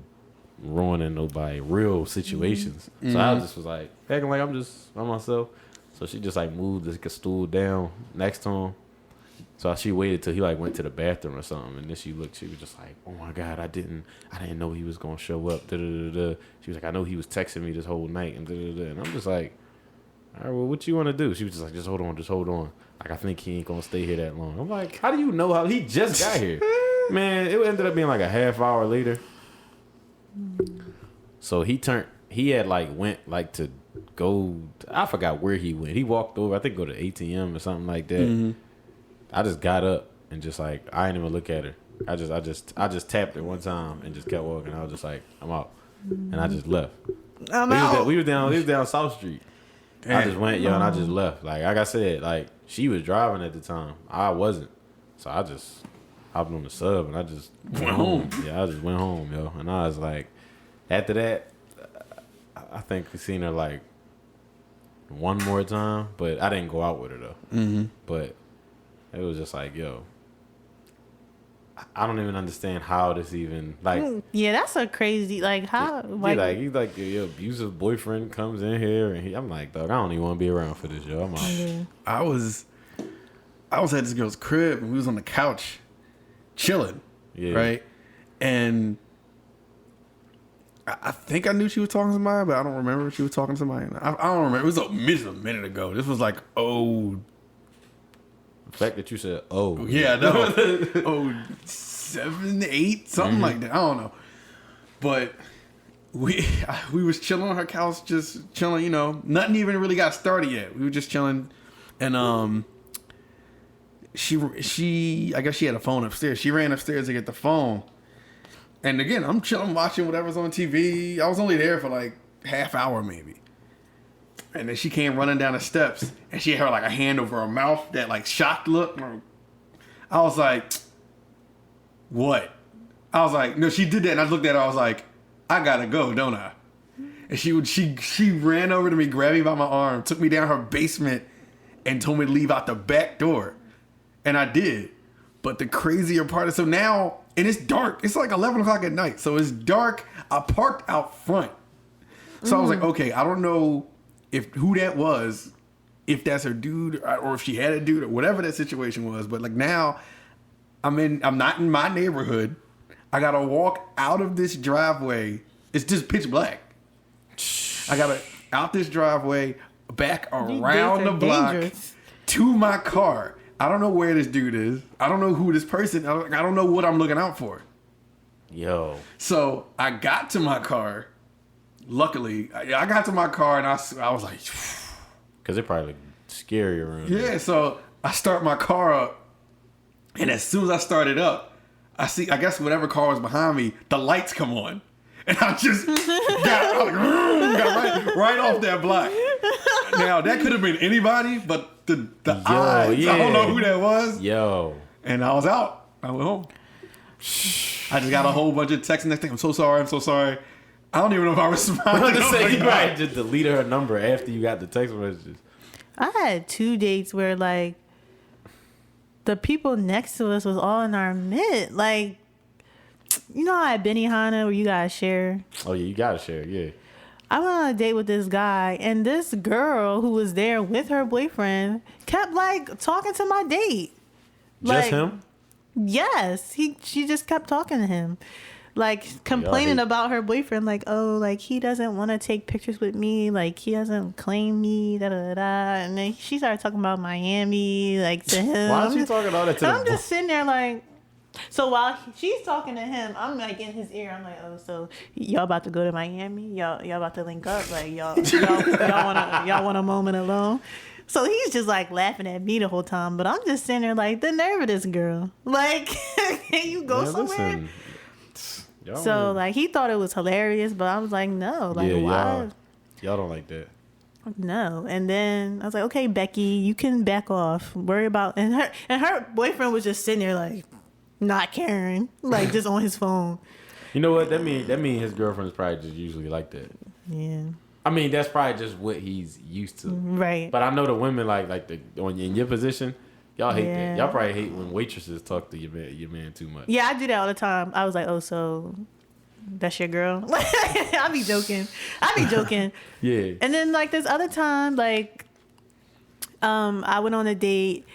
ruining nobody real situations. So I just was like acting like I'm just by myself. So she just like moved the stool down next to him. So she waited till he like went to the bathroom or something, and then she looked. She was just like, "Oh my god, I didn't know he was gonna show up." Da, da, da, da. She was like, "I know he was texting me this whole night," and da, da, da. And I'm just like, "All right, well, what you want to do?" She was just like, "Just hold on. Like, I think he ain't gonna stay here that long." I'm like, "How do you know how he just got here?" Man, it ended up being like a half hour later. So he had like went like to go. I forgot where he went. He walked over. I think go to ATM or something like that. Mm-hmm. I just got up and just like I didn't even look at her. I just tapped her one time and just kept walking. I was just like, I'm out, and I just left. I'm out. We was down South Street. Damn. I just went, and I just left. Like I said, like she was driving at the time. I wasn't, so I just hopped on the sub and I just went home. Yeah, I just went home, yo. And I was like, after that, I think we seen her like one more time, but I didn't go out with her though. Mm-hmm. But it was just like, yo, I don't even understand how this even like. Yeah, that's a crazy like how like he's like your abusive boyfriend comes in here and I'm like, dog, I don't even want to be around for this, yo. I'm out. Yeah. I was at this girl's crib and we was on the couch chilling, right? And I think I knew she was talking to somebody, but I don't remember if she was talking to somebody. I don't remember. It was a minute ago. This was like, the fact that you said, oh. Yeah, no. 7, 8, something like that. I don't know. But we was chilling on her couch, just chilling, Nothing even really got started yet. We were just chilling. And she I guess she had a phone upstairs. She ran upstairs to get the phone. And again, I'm chilling, watching whatever's on TV. I was only there for like half hour maybe. And then she came running down the steps, and she had like a hand over her mouth, that like shocked look. I was like, what? I was like, no, she did that, and I looked at her, I was like, I gotta go, don't I? And she ran over to me, grabbed me by my arm, took me down her basement, and told me to leave out the back door. And I did. But the crazier part is, so now, and it's dark. It's like 11 o'clock at night. So it's dark. I parked out front. So I was like, okay, I don't know who that was, if that's her dude, or if she had a dude, or whatever that situation was. But like now, I'm not in my neighborhood. I gotta walk out of this driveway. It's just pitch black. I gotta out this driveway, back around the block to my car. I don't know where this dude is. I don't know who this person. I don't know what I'm looking out for. Yo. So I got to my car. Luckily, I got to my car and I was like, because it probably scary around here. So I start my car up, and as soon as I start it up, I guess whatever car was behind me, the lights come on, and I just got right off that block. Now that could have been anybody, but the eyes, I don't know who that was. Yo. And I was out. I went home. I just got a whole bunch of texts next thing. I'm so sorry. I don't even know if I responded. You probably just deleted her number after you got the text messages. I had 2 dates where like the people next to us was all in our mid. Like, you know how at Benihana where you guys share? Oh yeah, you gotta share, yeah. I went on a date with this guy, and this girl who was there with her boyfriend kept like talking to my date. Just him? Yes, she just kept talking to him, like complaining about her boyfriend, like, oh, like he doesn't want to take pictures with me, like he doesn't claim me, da da da. And then she started talking about Miami, like to him. Why is she talking all that to him? I'm just sitting there like. So while she's talking to him, I'm like in his ear. I'm like, oh, so y'all about to go to Miami? Y'all about to link up? Like y'all want a moment alone? So he's just like laughing at me the whole time, but I'm just sitting there like, the nerve of this girl. Like, can you go somewhere? So like he thought it was hilarious, but I was like, no, like why? Y'all don't like that. No. And then I was like, okay, Becky, you can back off. Worry about and her boyfriend was just sitting there like. Not caring, like just on his phone. You know what? That mean his girlfriend is probably just usually like that. Yeah. I mean, that's probably just what he's used to. Right. But I know the women in your position, y'all hate that. Y'all probably hate when waitresses talk to your man too much. Yeah, I do that all the time. I was like, oh, so that's your girl? I be joking. Yeah. And then like this other time, like, I went on a date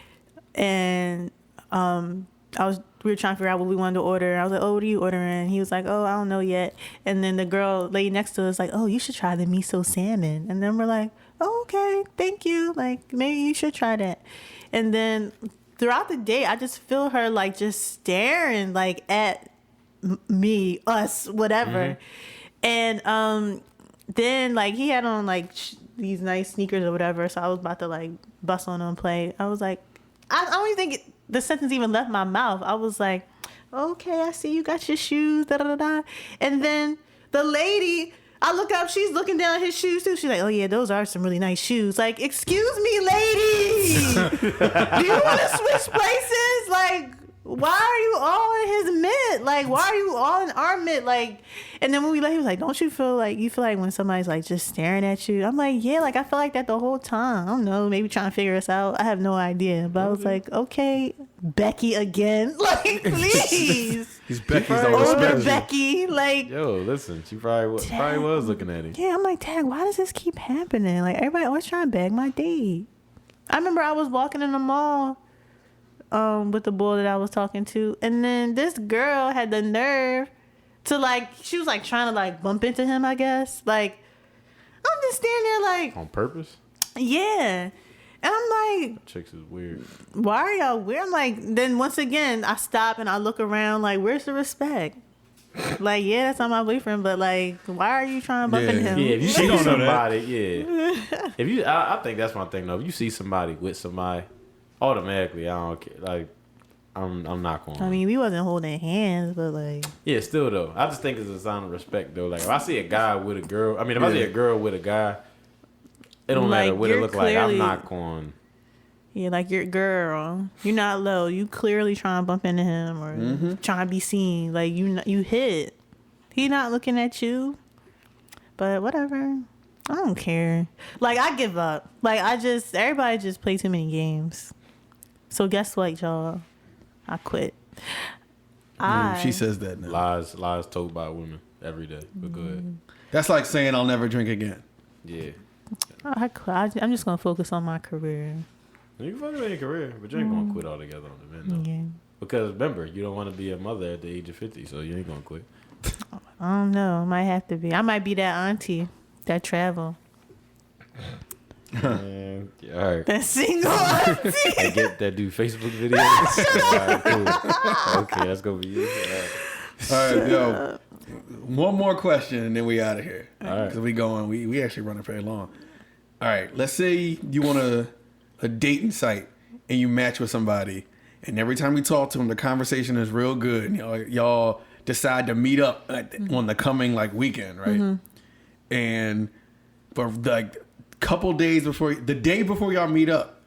and we were trying to figure out what we wanted to order. I was like, oh, what are you ordering? He was like, oh, I don't know yet. And then the girl lady next to us like, oh, you should try the miso salmon. And then we're like, oh, okay, thank you. Like, maybe you should try that. And then throughout the day, I just feel her like just staring like at me, us, whatever. Mm-hmm. And then like he had on like these nice sneakers or whatever. So I was about to like bust on them and play. I was like, I don't even think the sentence even left my mouth. I was like, okay, I see you got your shoes, da da da da. And then the lady, I look up, she's looking down at his shoes too. She's like, oh yeah, those are some really nice shoes. Like, excuse me, lady, do you want to switch places? Like, why are you all in his mitt? Like, why are you all in our mitt? Like, and then when we left, he was like, don't you feel like when somebody's like just staring at you? I'm like, yeah, like I feel like that the whole time. I don't know, maybe trying to figure us out. I have no idea. But I was like, okay, Becky again. Like, please. He's Becky's older Becky. Like, yo, listen, she probably was looking at him. Yeah, I'm like, dang, why does this keep happening? Like, everybody always trying to bag my date. I remember I was walking in the mall with the boy that I was talking to, and then this girl had the nerve to like, she was like trying to like bump into him, I guess. Like, I'm just standing there like, on purpose. Yeah, and I'm like, chicks is weird. Why are y'all weird? I'm like, then once again I stop and I look around like, where's the respect? Like, yeah, that's not my boyfriend, but like, why are you trying to bump into him? Yeah, if you see somebody, yeah. If you, I think that's my thing though. If you see somebody with somebody, automatically, I don't care. Like, I'm not going. I mean, we wasn't holding hands, but like. Yeah, still though, I just think it's a sign of respect though. Like, if I see a guy with a girl, I mean, if I see a girl with a guy, it don't matter what it look like. I'm not going. Yeah, like your girl, you're not low. You clearly trying to bump into him or trying to be seen. Like you hit. He not looking at you. But whatever. I don't care. Like, I give up. Like, everybody just play too many games. So guess what, y'all? I quit. She says that now. Lies told by women every day. But go ahead. That's like saying I'll never drink again. Yeah. I quit. I'm just gonna focus on my career. You can focus on your career, but you ain't gonna quit altogether on the men though. Yeah. Because remember, you don't want to be a mother at the age of 50, so you ain't gonna quit. I don't know. Might have to be. I might be that auntie that travel. Man, all right. That single auntie. I get that do Facebook videos. All right, cool. Okay, that's gonna be you. All right, yo. One more question and then we out of here. All right. Because we actually running pretty long. All right. Let's say you want a dating site and you match with somebody, and every time we talk to them, the conversation is real good. And y'all decide to meet up on the coming like weekend, right? Mm-hmm. And for like couple days before, the day before y'all meet up,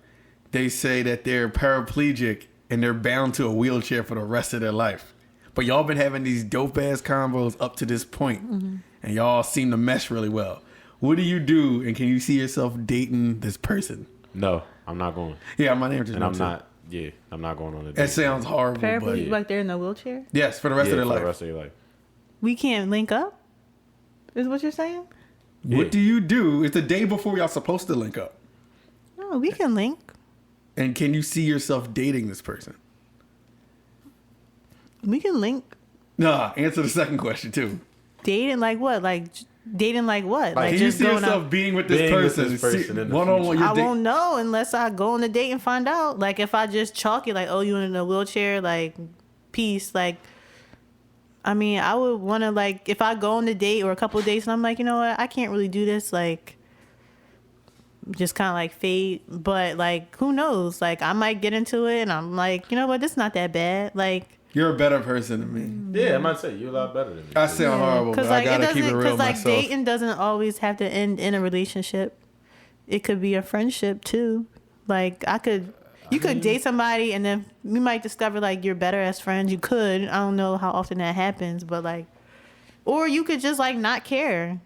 they say that they're paraplegic and they're bound to a wheelchair for the rest of their life. But y'all been having these dope ass combos up to this point, and y'all seem to mesh really well. What do you do, and can you see yourself dating this person? No, I'm not going. Yeah, my name is. And I'm not. Yeah, I'm not going on a date. That sounds horrible. But yeah. Like they're in a wheelchair? Yes, for the rest of their life. For the rest of your life. We can't link up? Is what you're saying? What do you do? It's the day before y'all supposed to link up. No, we can link. And can you see yourself dating this person? We can link. Nah, answer the second question too. Dating like what? Like dating like what? Like can just you see yourself being with this person? One-on-one. I won't know unless I go on a date and find out. Like if I just chalk it like, oh, you in a wheelchair, like peace. Like, I mean, I would want to like if I go on a date or a couple of dates and I'm like, you know what, I can't really do this. Like, just kind of like fade. But like, who knows? Like, I might get into it and I'm like, you know what, this is not that bad. Like. You're a better person than me. Yeah, I might say you're a lot better than me. I sound horrible, but like, I gotta keep it real myself. Because like dating doesn't always have to end in a relationship. It could be a friendship too. Like you could date somebody and then you might discover like you're better as friends. You could. I don't know how often that happens, but like, or you could just like not care.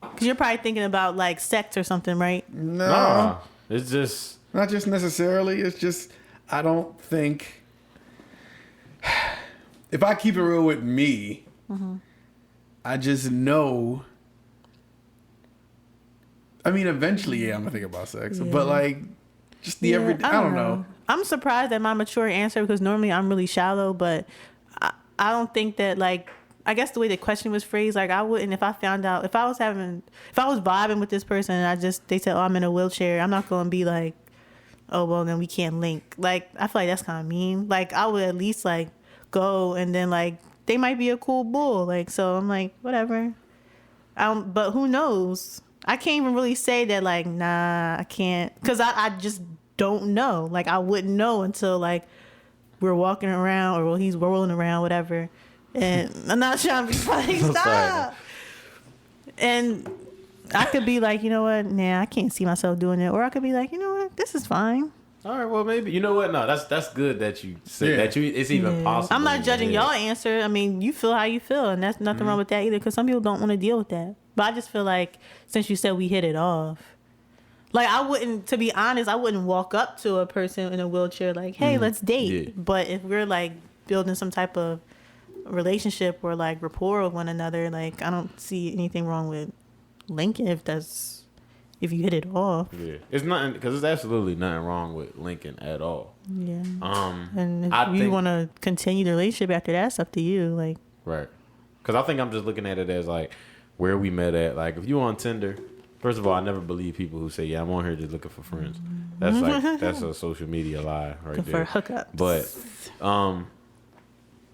Because you're probably thinking about like sex or something, right? No, it's just not just necessarily. It's just I don't think. If I keep it real with me, I just know. I mean, eventually, yeah, I'm gonna think about sex, but like, just the everyday. I don't know. I'm surprised at my mature answer because normally I'm really shallow, but I don't think that like. I guess the way the question was phrased, like I wouldn't if I found out if I was vibing with this person and they said, oh, I'm in a wheelchair, I'm not gonna be like, oh well, then we can't link. Like I feel like that's kind of mean. Like I would at least like go and then like they might be a cool bull. Like so I'm like whatever. But who knows? I can't even really say that, like, nah, I can't. Because I just don't know. Like, I wouldn't know until, like, we're walking around or he's rolling around, whatever. And I'm not trying to be funny. Stop. And I could be like, you know what? Nah, I can't see myself doing it. Or I could be like, you know what? This is fine. All right, well, maybe. You know what? No, that's good that you said that it's even possible. I'm not judging y'all answer. I mean, you feel how you feel, and that's nothing wrong with that either, because some people don't want to deal with that. But I just feel like, since you said we hit it off, like, I wouldn't, to be honest, I wouldn't walk up to a person in a wheelchair like, hey, let's date. Yeah. But if we're, like, building some type of relationship or, like, rapport with one another, like, I don't see anything wrong with linking if you hit it off. Yeah, it's nothing, because there's absolutely nothing wrong with linking at all. Yeah. And if you want to continue the relationship after that, it's up to you. Like, right. Because I think I'm just looking at it as, like, where we met at. Like, if you on Tinder, first of all, I never believe people who say, yeah, I'm on here just looking for friends. That's like, that's a social media lie right there. For hookups. But,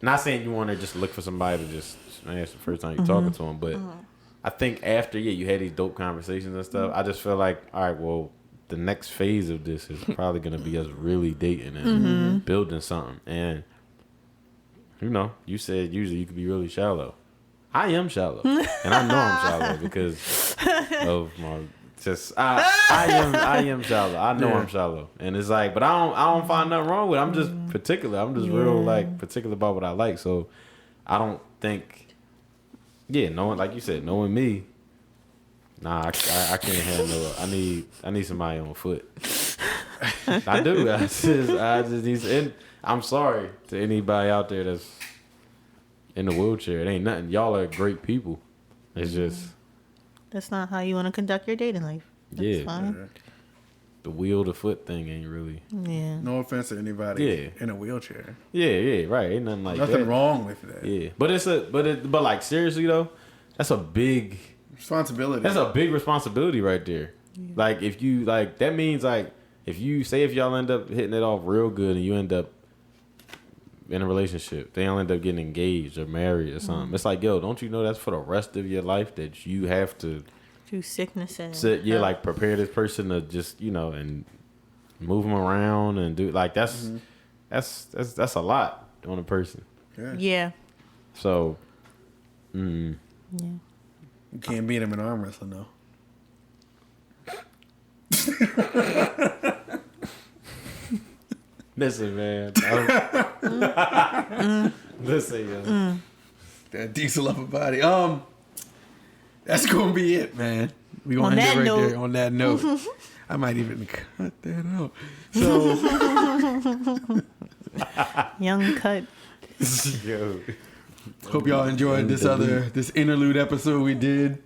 not saying you want to just look for somebody to just, man, it's the first time you're talking to them, but I think after, you had these dope conversations and stuff, I just feel like, all right, well, the next phase of this is probably going to be us really dating and building something. And, you know, you said usually you could be really shallow. I am shallow. And I know I'm shallow because of my, I am shallow. I know I'm shallow. And it's like, but I don't find nothing wrong with it. I'm just particular. I'm just real, like, particular about what I like. So I don't think, knowing, like you said, knowing me, nah, I can't have no. I need somebody on foot. I do. I just need. And I'm sorry to anybody out there that's in the wheelchair. It ain't nothing. Y'all are great people. It's just that's not how you want to conduct your dating life. That's fine. The wheel to foot thing ain't really. Yeah. No offense to anybody in a wheelchair. Yeah, right. Ain't nothing like nothing wrong with that. Yeah, but like seriously though, that's a big responsibility. That's a big responsibility right there. Yeah. Like if you like that means like if y'all end up hitting it off real good and you end up in a relationship, they all end up getting engaged or married or something. It's like, yo, don't you know that's for the rest of your life that you have to through sickness and like prepare this person to just, you know, and move them around and do like that's a lot on a person. Yeah. So yeah. You can't beat him in arm wrestling though. Listen, man. Listen, yo. That diesel upper body. That's gonna be it, man. We gonna end it right there on that note. I might even cut that out. So young cut. Yo. Hope y'all enjoyed this interlude episode we did.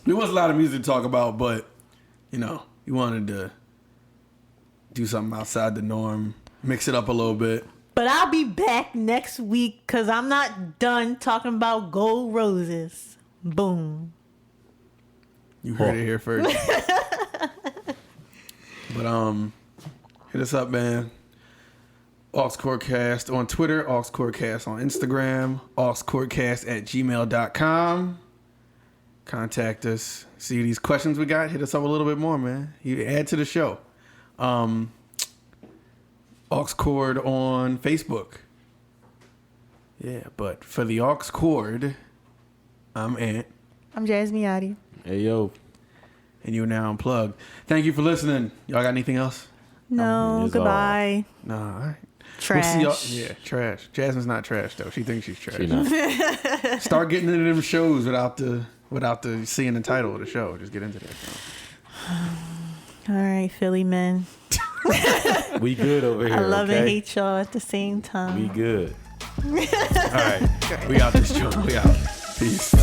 There was a lot of music to talk about, but you know, we wanted to do something outside the norm, mix it up a little bit. But I'll be back next week because I'm not done talking about gold roses. Boom. You heard it here first. But hit us up, man. AuxCourtcast on Twitter, AuxCourtcast on Instagram, AuxCourtcast@gmail.com. Contact us. See these questions we got. Hit us up a little bit more, man. You add to the show. AuxCord on Facebook. Yeah, but for the AuxCord, I'm Ant. I'm Jazzy Miotti. Hey, yo. And you're now unplugged. Thank you for listening. Y'all got anything else? No, goodbye. No, all right. Trash. We'll see y'all. Yeah, trash. Jasmine's not trash, though. She thinks she's trash. She not. Start getting into them shows without the seeing the title of the show. Just get into that. All right, Philly men. We good over here. I love and hate y'all at the same time. We good. All right. We out this joint. We out. Peace.